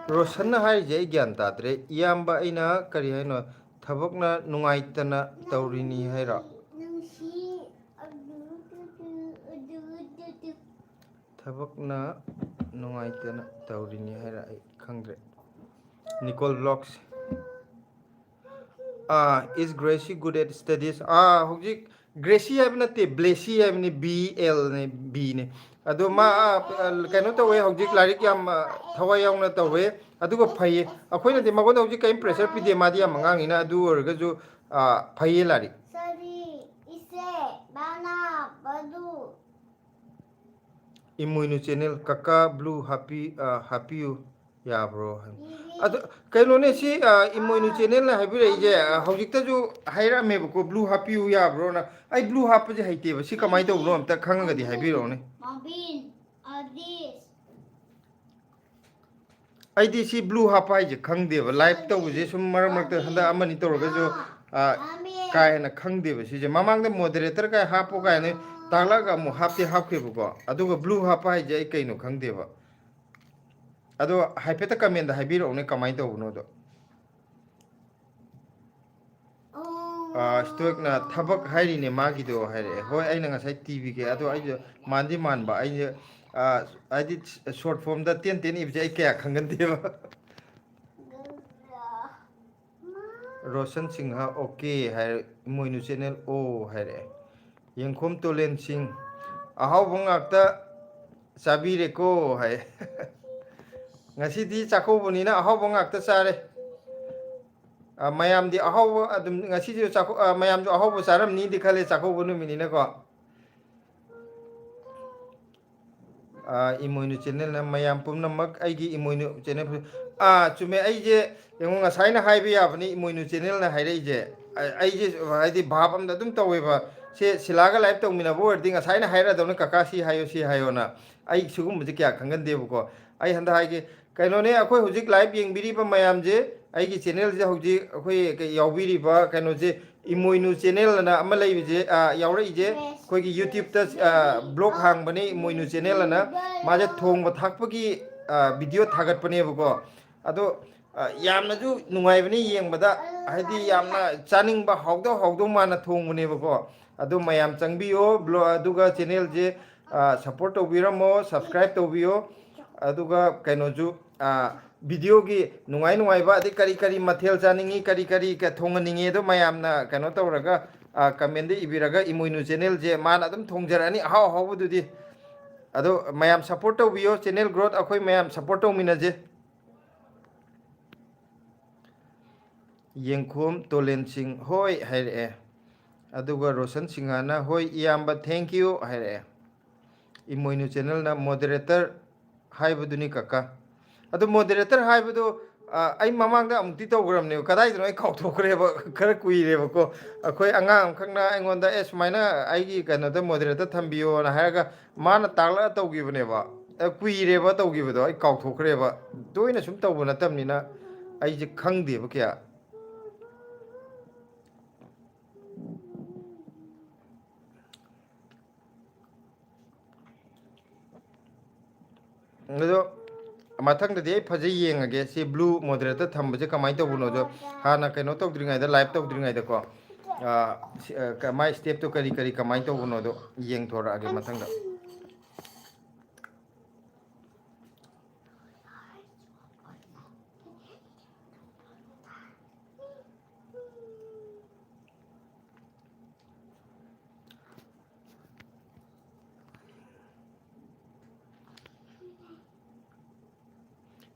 Roshan na hai je gyan tatre yamba aina kari haino thabakna nungai tana taurini haira thabakna nungai tana taurini haira khangre Nicole Vlogs is Gracie good at studies hojik Gracie habna te Blessy habni BL ne B ne ado ma kaino to we hojik larik yam thawai yaung na to we adu ko phai akhoi na de magon hojik kai pressure pi de ma dia mangang ina adu orga ju phai larik Bana, Badu. Imoinu channel kaka blue happy you ya bro adu kaino ne si imoinu channel na habi rei je hojikta ju haira me ko blue happy you ya bro na ai blue happy je haite ba si kamai to bro amta khanga di habi ro ne Mabin, this. ai di si blue happy je khang de ba live to je sum mar mar ta handa amani to ro ga jo kai na khang de ba si je mamang de moderator kai hapo kai ne tangla ga mu hapti hapke bu ko adu ga blue happy je kaino khang de ba ado haipeta comment da haibiro ne kamai to no do stoic na thabak hairi ne magi do haire hoi aina nga sai tv ke ado ai mandi man ba ai I did short form da 10 if jai kya khangan de ba Roshan Singha okay hai moinu channel o haire yengkhom tolen sing ahau bungak ta sabire ko hai ngasi di chakobuni na ahau bongak ta sare mayam di ahau adum ngasi di chako mayam jo ahau bo saram ni di khale chakobunu mini na ko imoinu channel na mayam pum na mak ai gi imoinu channel chume ai je yong ngasai na haibi ya bani imoinu channel na haire je ai je ai di bhab am da dum tawe ba se silaga live tong mina bo ding ngasai na haira da na kaka si hayo na ai sugum bu je kya khangan de bu ko ai handa hai ge kaino ne akoi hujik live yeng biri ba mayam je ai gi channel je hoji akoi ke yaubiri ba kaino je imoinu channel na ama lai je yaura je koi gi youtube ta blog hang bani imoinu channel na ma je thong ba thak pa gi video thagat pane bu ko ado yamna ju nungai bani yeng ba da haidi yamna chaning ba hawdo ma na thong bani bu ko ado mayam changbiyo blog aduga channel je support to biramo subscribe to biyo aduga kainoju video gi nungai ba de kari mathel chaningi kari ka thonganingi do mayamna kaino tawraga comment de ibiraga imoinu channel je man adum thongjarani haw bu di ado mayam support to biyo channel growth akhoi mayam support to minaje yengkhom tolen sing hoi haire aduga Roshan Singhana hoi iyamba thank you haire imoinu channel na moderator haibuduni kaka adu moderator haibudu ai mamang da amti to gram ne kadai no ai khau thokre ba khara kui re ba ko akhoi angam khangna aingon da es maina ai gi kano da moderator thambiyo na haraga mana tagla to gi bne ba kui re ba to gi ba ai khau thokre ba toina sum to bu na tamni na ai ji khang de ba kya ado mathang da de phaje yengage si blue moderator thambaje kamai to buno jo hana kaino to dringai da live to dringai da ko kamai step to kari kamai to buno do yeng thora age mathang da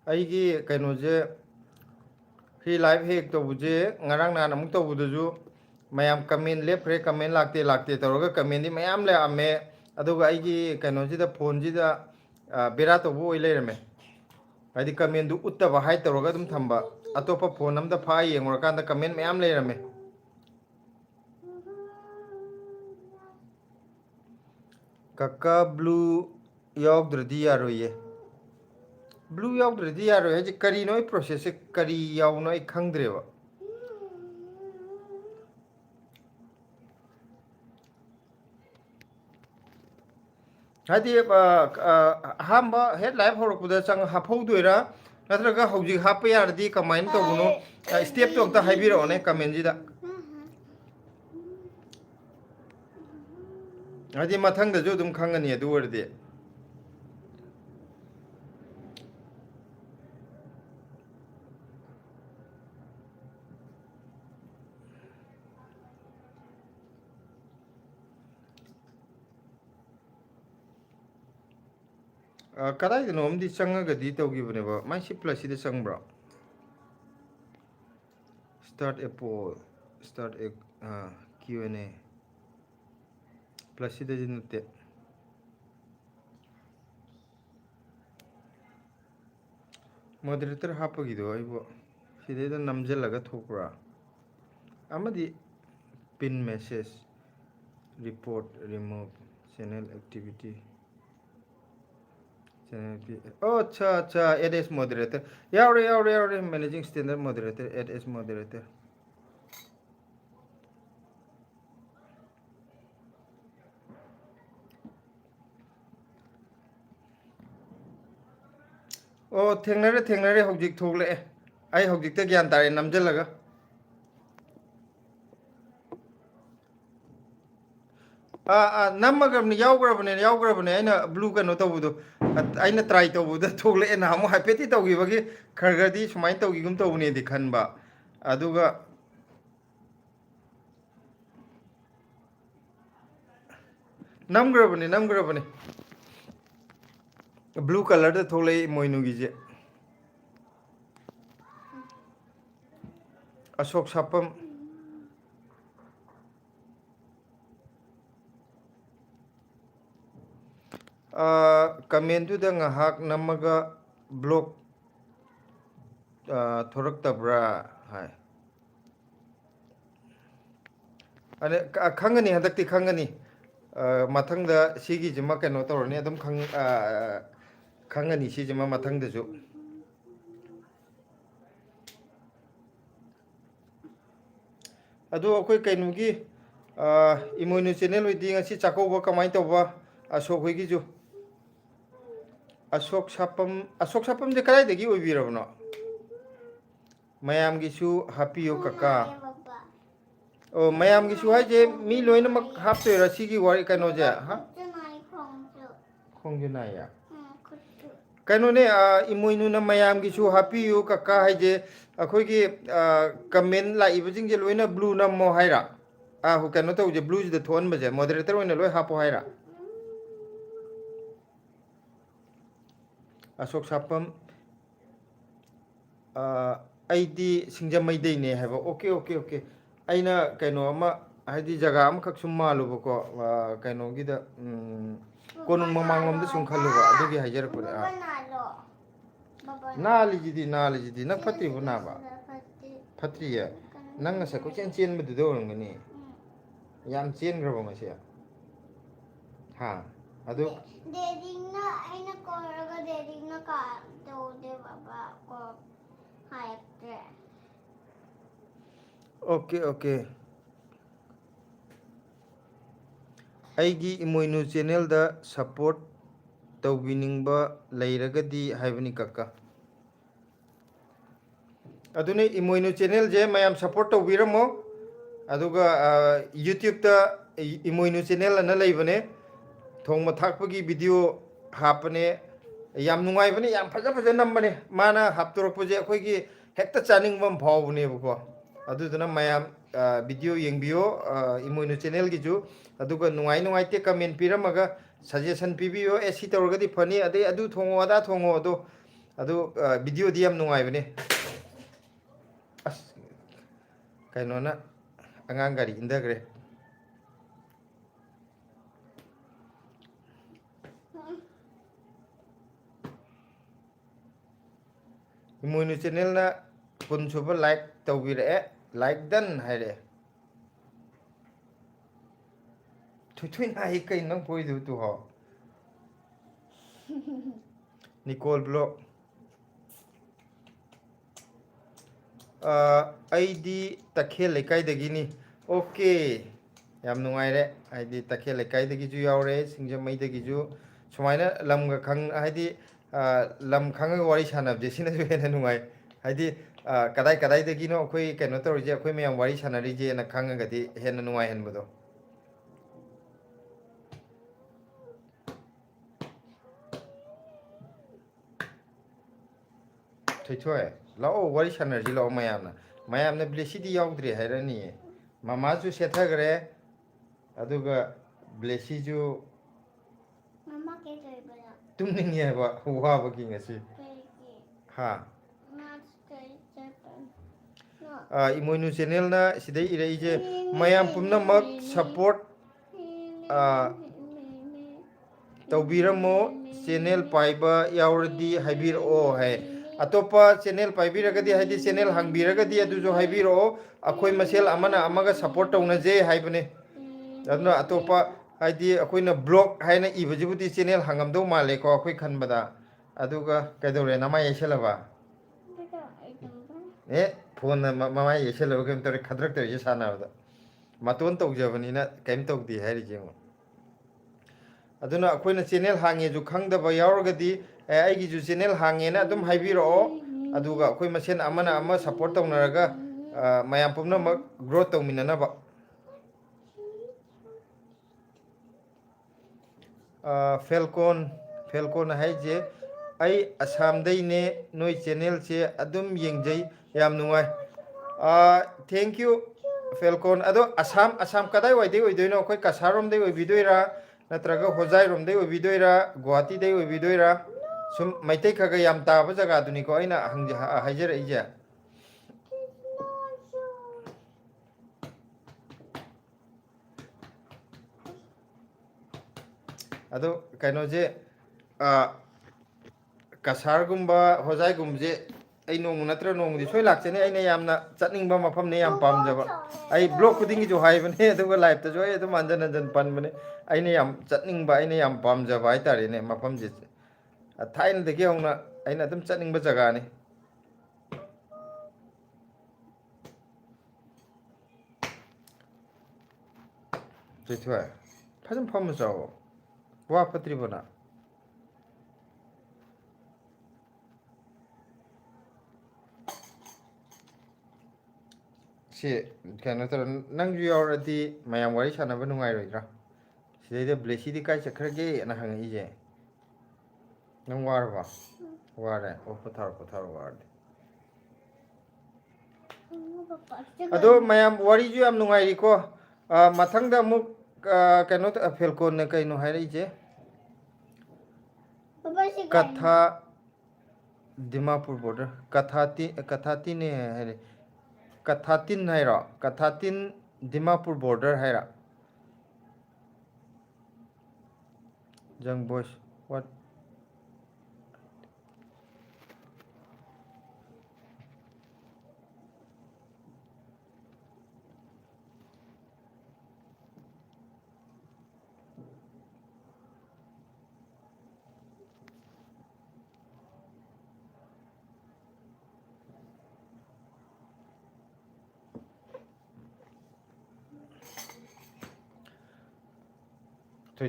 aigi kaino je free live hack to buje ngarang na namuk to budu mayam comment lepre comment lakte toroga comment di mayam le ame aduga aigi kaino ji da phone ji da bera to bu ile reme adi comment du utta ba hai toroga dum thamba atopa phone nam da pha yengor kan da comment mayam le reme kaka blue yaugdradi yaroye blue yaudredi yaro he kari noi process kari yaw noi khangdre ba hadi hamba head live horok puda chang hafau doira natraga hauji hapa yardi kamain to buno step to ta haibiro ne comment ji da hadi mathang da jo dum khangani adu warde kadai no omdi changa ga di to gibne ba mai si plus si de sang bro start a poll start a Q&A plus सिदजी नते moderator hapagido aibo sideda namjelaga thokra amadi pin message report remove channel activity channel oh acha acha add as moderator yaure managing standard moderator add as moderator oh thengnare hojik thokle ai hojik ta gyan tare namjelaga nammagrabni yaugrabne aina blue kano tawudo aina try tawudo thokle na mo hapeti tawgibagi khargadi sumai tawgigum tawune di khanba aduga namgrabne blue color da thokle moinu gije ashok sapam comment tu da ngahak namaga block thorak tabra hai ane khangani hadakti khangani mathang da sigi jima kano tawrani adum khangani si jima mathang da ju adu akoi kainugi imoinu channel wi ngasi chakoba kamai tawba ashok hoigi ju ashok sapam de karai degi oibirabno mayam gi su happy yo kaka oh mayam gi su haje mi loina mak hap to ra sigi wari kano ja ha khongju na ya kano ne imoinu na mayam gi su happy yo kaka haje akoi gi comment la ibjing je loina blue na mo haira hu kano to je blue de thon ba je moderator oina loi hapo haira ashok sapam aidi singjamai dei ne haba okay aina kaino ama haidi jaga am khak sum malu bako kaino gida konun mamangom da sum khalu ba adugi hajar ko nali jidi na phati bu na ba phatriya nang sa ko chen bu do ngani yam chen grabo ma sia ha adu Dedingna aina koraga dedingna ka de baba ko hayakte okay aigi imoinu channel da support tawbiningba leiragadi haibani kaka adune imoinu channel je mayam support tawbiramo aduga youtube ta imoinu channel na leibane thongma thakpagi video hapane yam nungai bani yam faja nambane mana haptorok je khoi gi hekta chaning bam phawbune buko aduduna mayam video yengbio imoinu channel gi ju aduga nungai te comment piramaga suggestion pibio esi torgadi phani ade adu thongo ada thongo adu video di yam nungai bane as kaino na angang gari indagre imoinu channel na kunsuba like tawbire like dan haire thuthui na hi kai nang poi du tu ho nicole blog id takhel lekai dagi ni okay yam nungai re id takhel lekai dagi ju yaure singjamai dagi ju sumaina lam ga khang haidi lam khang wari sanab je sina ju hena nungai haidi kadai dagi no khoi keno tor je khoi meyam wari sanari je na khang ga di hena nungai hen bodo thoi lao wari sanari lao mayam na blesi di yaudre hairani mama ju sethagre aduga blesi ju mama ke toy bala tumning ye ba wa ba ki ngasi ha imoinu channel na sidai irei je mayam pumna mak support तौबीरमो channel पाइबा यावरदी हाइबिरओ है अतोपा channel पाइबिरगदी हाइदि channel हांगबिरगदी अदुजो हाइबिरओ अखोय मसेल अमना अमगा support तौनजे हाइबने अदुना अतोपा हाइदि अखोयना blog हाइना इबजिबुदी channel हांगमदो मालेको अखोय खनबदा अदुगा कैदोरे नमा येसेलबा ए phone mama येसेलबा केम तोरे खद्रक तोरे सानाबदा मतोन तौजबनिना केम तौदी हाइरिजेमो अदुना अखोयना channel हांगे जु खंगदबा यावरगदी आइगी जु channel हांगेना अदुम हाइबिरओ अदुगा अखोय मसेन अमना अमा सपोर्ट तौनरगा मयाम पुमनमक ग्रोथ तौमिननबा फेलकोन फेलकोन हाइजे आई असम दैने नोई चैनल से अदुम येंगजै याम नुंगाई थैंक यू फेलकोन अदो असम असम कदाई वाइदे ओइदोइनो अखोय कसारोम दे ओइबिदोइरा नत्रगा होजाई रोम दे ओइबिदोइरा गुवाहाटी दे ओइबिदोइरा सुम मैतै खगा याम ताबा जगा दुनिको आइना हाइजर इजे अदो कइनोजे कसारगुम्बा होजाइगुम्जे आई नोंग नत्र नोंगदि सोय लाक्चने आइना यामना चटनिंगबा मफमने याम पामजबा आई ब्लॉग खुदिंगी जो हाइबने अदुगा लाइव त जो आई अदुम अंजन अंजन पनबने आइना याम चटनिंगबा आइना याम पामजबा हाइतारेने मफमजे थाइन दगे होना आइना अदुम चटनिंगबा जगाने जेथुआ फजम फम जाओ वा पत्रिबना से कनो तर नंग यावरदी मयाम वारी सानबा नुंगाइरोइद्रा सिदैदा ब्लेसीदी काय चखरगे ना हंगइजे नंग वारबा वारे ओ पथार वारदे अदो मयाम वारी जु याम नुंगाइरिको मथंगदा अमुक कनो फेलकोन ने कइनो हाइरिजे कथा दिमापुर बॉर्डर कथाती ने है कथातिन है कथातिन दिमापुर बॉर्डर है जंग बॉयस व्हाट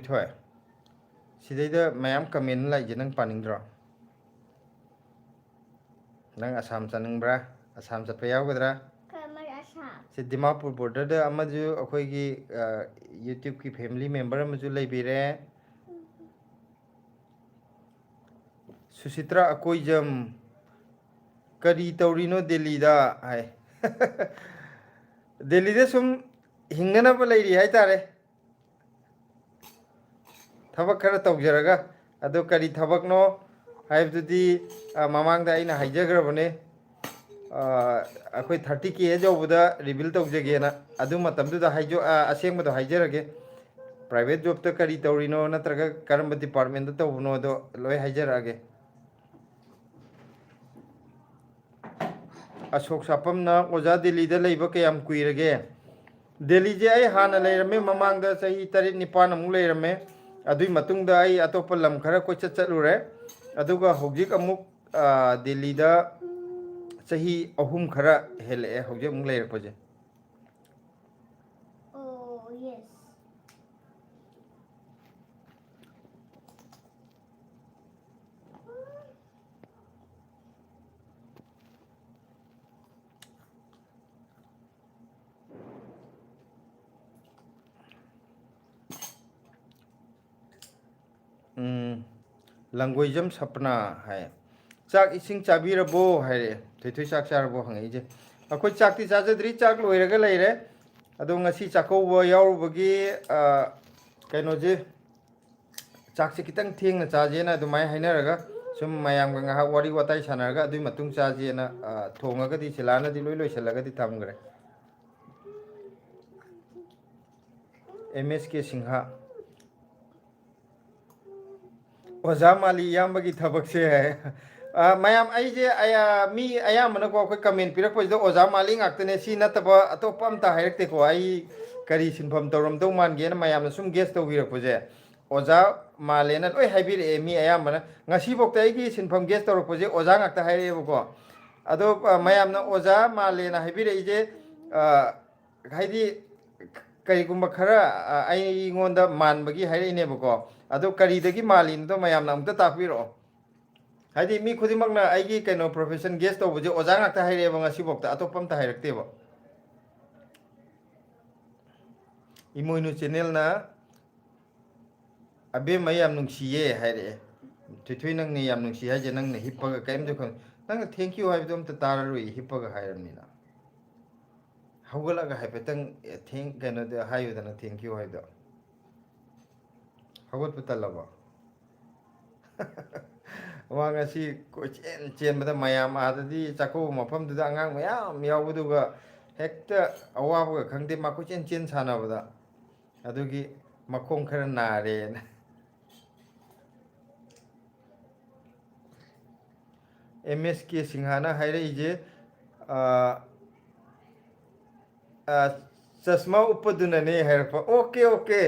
थोय सिदैदा मयाम कमेंट लाइजे नंग पानिंग्रो नंग असम चनिंग्ब्रा असम चटपा यावगद्रा से दिमापुर बॉर्डर दा अमजु अखोयगी यूट्यूब की फैमिली मेंबर अमजु लैबिरे सुचित्रा अकोइजम करी तौरिनो दिल्ली दा हाय दिल्ली दे सुम हिंगनबा लैरि हाय तारे थबक खरा तौजरगा अदो करी थबकनो हाइबदुदी ममांगदा आइना हाइजग्रबने अखोय 30K जौबदा रिवील तौजगेना अदु मतमदुदा हाइजो असेंगबदो हाइजरगे प्राइवेट जॉब त करी तौरिनो नत्रगा करम डिपार्टमेंट त तौबनो दो लोय हाइजरगे अशोक सापमना ओजा दिल्ली दा लेबा कयाम कुइरगे दिल्ली जे आई हाना लेरमे ममांगदा सही 7-9 अमु लेरमे अदुई मतुंगदा आई अतोप लम खरा कोइ चलुरे अदुगा हौजिक अमुक दिल्ली दा सही अहुम खरा हेले हौजिक अमुक लेरपजे लंगोइजम सपना है चाक इसिंग चाबीरबो है थैथै चाक चारबो हंगइजे अखोय चाकती चाजद्री चाक लोइरगा लेरे अदो ngasi चाकौबो यावबगी कैनोजे चाकसे कितंग थेंगना चाजेना दुमाय हाइनरगा सुम मयामगा ngहा वारी वाताई सानरगा अदुई मतुंग चाजेना थोंगगदी सिलानादि लोइ लोइसलगदी थामगरे एमएस के सिंहा ओजा माली यामबगी थबक से है मयाम आइजे आया मी आया मन को कोई कमेंट पिरक पज ओजा माली ngakte सी नतब अतोप अमता हायरते को आई करी सिनफम तौरम दौ मानगे न मयाम न सुम गेस तौबिरक पजे ओजा माले न लोय हाइबिरे मी आया मन ngasi bokta आई सिनफम गेस तौरक पजे ओजा ngakta हायरे को अदो मयाम न ओजा माले न हाइबिरे इजे हाइदी करीगुम्बा खरा आइगोंदा मानबगी हायरेनेबको अदो करीदगी मालिन तो मयाम न अमता तापिरो हाइदी मी खुदिमकना आइगी कैनो प्रोफेशन गेस तौबजे ओजा ngakta हायरेबो ngasi bokta atopam ta हायरक्तेबो इमोइनु चैनल ना अबे मयाम नुंसिये हायरे थुथुइ नंगने याम नुंसि हायजे नंगने हिप्पगा कैम जो खन नंग थैंक यू हायबदो अमता तारारुइ हिप्पगा हायरमनिना हौगलागा हायपेतंग थैंक कैनो दे हायुदना थैंक यू हायदो हौगत पतलबो वांगासी कोचेन चेन बदा मयाम आददी चाको मफमदुदा अंगांग मयाम यावबदुगा हेक्ता अवाबगा खंगदे माको चेन चेन सानाबदा अदुगी मखों खरा नारेन एमएस के सिंहाना हायरे इजे चश्मा उपदुनने हायरप ओके ओके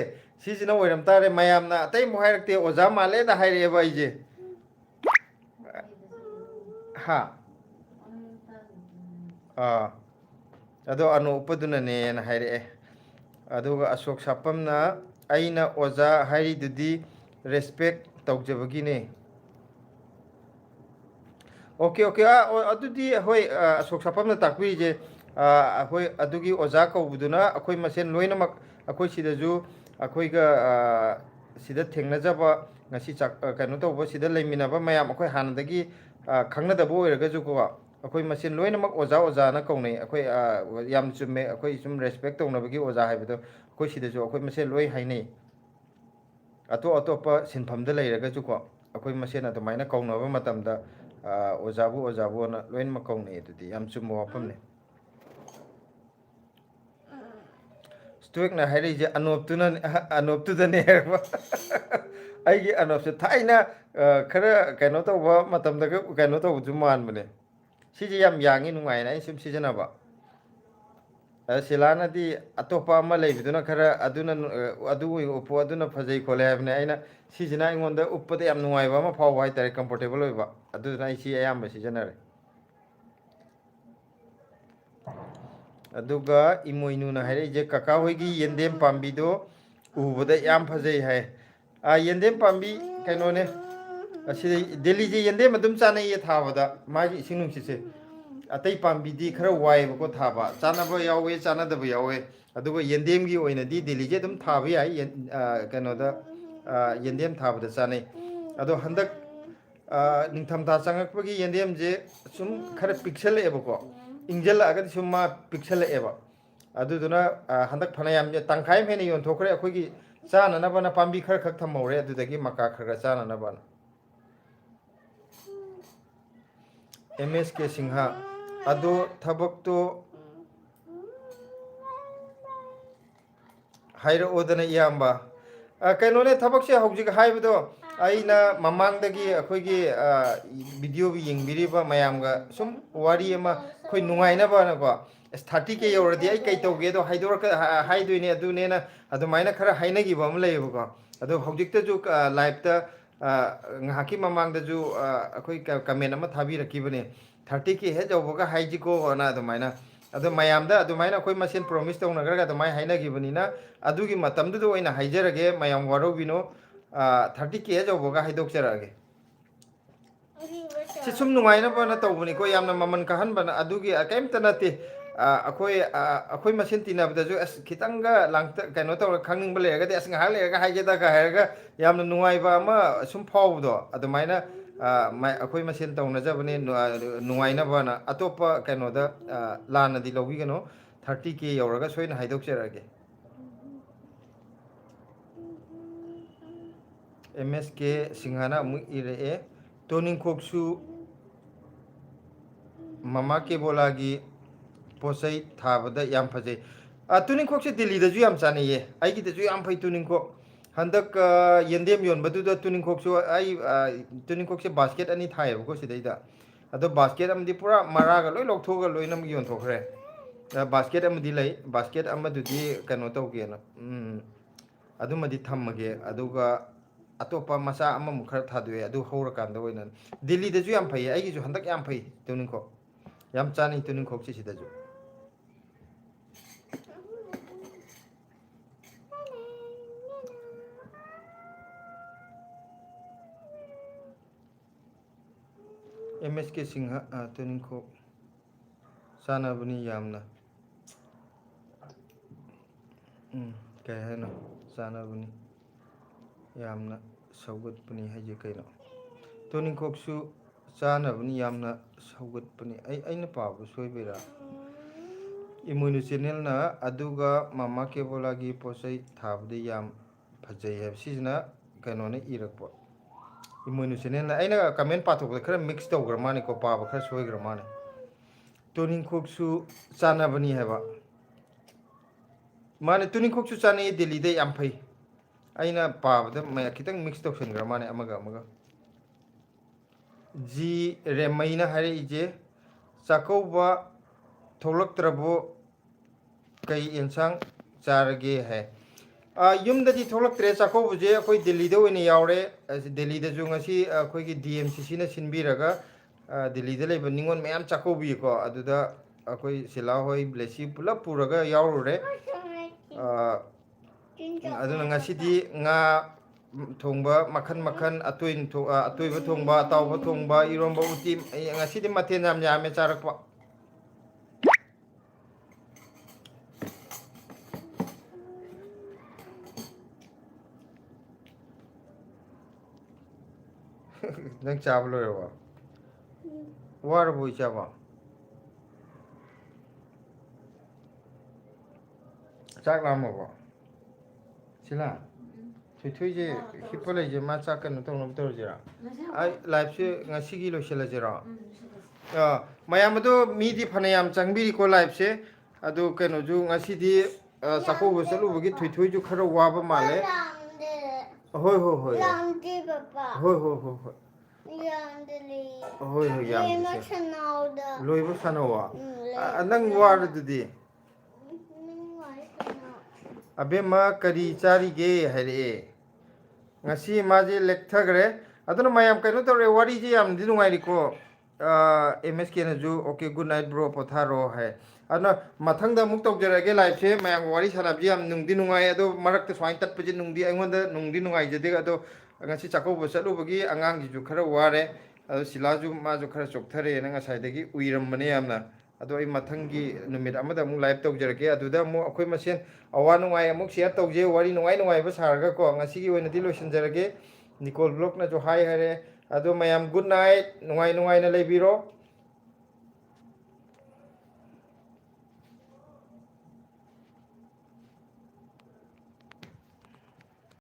सिजना ओइरम तारे मयामना अतै मो हायरक्ते ओजा माले दा हायरेबा इजे हा अदो अनु उपदुनने न हायरे अदुगा अशोक सापमना आइना ओजा हायरिदुदी रेस्पेक्ट तौजबगिने ओके ओके अदुदी होय अशोक सापमना ताकबिजे अखोय अदुगी ओजा कौबुदुना अखोय मसेन लोइनमक अखोय सिदजु अखोयगा सिदा थेंगनाजबा ngasi chak kaino tawba sida leiminaba mayam akhoi hanadagi khangnadabo oiragaju ko akhoi masin loinamak oja oja na kaunai akhoi yam chumme akhoi sum respect tawnabagi oja haibedo akhoi sida jo akhoi masin loi hainai ato atopa sinphamda leiragaju ko akhoi masin adumaina kaunaba matamda ojabu na loinamak kaunai adudi yam chummo wapamne stoic na haire je anoptu ne आइगे अनोपसे थाइना खरा canoe तौबा मतमदग canoe तौबजु मानबने सिजे याम Yanghee नुंगाइना SIM सिजनाबा सिलानादी अतोपा अमा लेबिदुना खरा अदुना उपो अदुना फजै खोले हाबने आइना सिजना इंगोंदा उपपदे याम नुंगाइबा अमा फावबा हाइतारे comfortable होइबा अदुना इसी अयाम सिजनारे अदुगा इमोइनुना हाइरे जे काका होइगी येंदेम पाम्बिदो उबदा याम फजै हाय येंदेम पाम्बी कैनोने दिल्ली जे येंदेम अदुम चाने थाबदा मागी इसिंग नुंसिसे अतै पाम्बीदी खरा वाइबको थाबा चानाबा यावे चानादबा यावे अदुगा येंदेमगी ओइनादी दिल्ली जे अदुम थाबा याय कैनोदा येंदेम थाबदा चाने अदो हंदक निंगथमथा चंगकपगी येंदेम जे सुम खरा पिक्सल एबको इंजल अगर सुम मा पिक्सल एबा अदुदुना हंदक फनायाम तंखाय मेने योनथोखरे अखोगी चाननबना पाम्बी खर खक थमौरे अदुदगी मका खर चाननबना एमएस के सिंहा अदो थबक तो हाइर ओदना याम्बा कैनोने थबक से हौजिक हाइबदो आइना ममांगदगी अखोगी वीडियो भी यंगबिरिबा मयामगा सुम वारी अमा खोइ नुंगाइनबा 30 के यौरदी आई कई तौगे दो हाइदोरक हाइदोइने अदुनेना अदुमाइना खरा हाइनगिबा अम लेबको अदो हौजिकता जु लाइव ता ngahaki mamangda ju akhoi comment ama thabirakibane 30 ke he jawboga haijiko na adumaina adu mayamda adumaina akhoi masen promise tawnaga adumai hainagibani na adugi matamdu do oina haijarage mayam warobino 30 ke he jawboga haidokjarage si sum numaina bana tawbani ko yamna maman kahan bana adugi akaimta nate अखोई मसिन तीनबदजु अस खितंगा लांगत canoe तौर खंगनिंग लेरगदि अस ngahak lerga haigeda ka herga yamna nuaiba ama sum phawdo adumaina अखोई मसिन तौना जबने nuaina bana atopa canoe दा लाना दि lobby गनो 30 के यौरगा सोइना हाइदोक चरगे MS के सिंहाना मु इरे तोनिंगखोक्सु mama के बोलागी पोसै थाबदा याम फजे तुनिंगखोक से दिल्ली दजु याम चानेये आइगी दजु याम फै तुनिंगखोक handak yendem yon badu da tuning khok su ai tuning khok se basket ani thai ko sidai da ado basket am di pura mara ga loi lok tho ga loi nam yon thokre basket am di lai basket am du di kano to ke na adu ma di tham ge adu ga atopa masa am mu khar tha due adu hora kan da oina delhi da ju yam phai ai gi ju handak yam phai tuning khok yam chani tuning khok si sida ju MSK Singha tuning khok sana bani yamna kaya hai na sana bani yamna saugat bani hai je kai na tuning khok su sana bani yamna saugat bani ai na pa bu soi bera immune channel na aduga mama ke bola gi posai thabde yam phajai hai sijna kaino ne irakpa immune channel na aina comment pathok khara mix to gramani ko pa ba khara soi gramani tuning khok su sana bani hai ba माने तुनी खोक सुचाने दिल्ली दे याम फै आइना पाबदा मैं खितंग mix तो सन ग्रामाने अमगा अमगा जी रेमैना हरे इजे चाकौबा थोलक तरबो कई इंसांग चारगे है युमददी थोलक त्रे चाकौबो जे अखोय दिल्ली दे ओइने यावरे दिल्ली दे जुंगसी अखोय की DMCC ना सिनबिरगा दिल्ली दे लेबा निंगोन मैम चाकौबी को अदुदा अखोय सिला होय ब्लेसी पुला पुरगा यावरे aduna ngasidi nga thongba makhan makhan atoiba thongba tawba thongba iromba uti ngasidi mathen yam yame charakpa nang chablo rewa war boi chaba chak lam ba sila thui thui je hipole je ma chak kan to no to jira ai live se ngasi gi lo sela jira mayam do mi di phanayam changbiri ko live se adu keno ju ngasi di sako bo salu bo gi thui thui ju khara wa ba male hoi hoi hoi Langdi papa. hoi hoi hoi hoi Yandeli. hoi hoi yam Lema chanauda. loi bo sanowa nang war du di abema kari chari ge hare ngasi maje lekthagre aduna mayam kaino tore wari je yam dinu ngai ko MSK na ju okay good night bro potharo hai ana mathangda muk tok jara ge live se mayam wari sanab ji am nungdi nungai ado marak te swain tat pajin nungdi aingonda nungdi nungai je de ado ngasi chako bo salu bagi angang ji ju khara ware ado sila ju ma ju khara chokthare na ngasai dagi uiram mane yamna ado ai mathanggi numit amada mu live tok jara ge aduda mu akhoi masen awa nungai amuk share tok je wari nungai nungai ba sarga ko ngasi gi oina di lotion jara ge Nicole Block na jo hi hare ado mayam good night nungai nungai na lebiro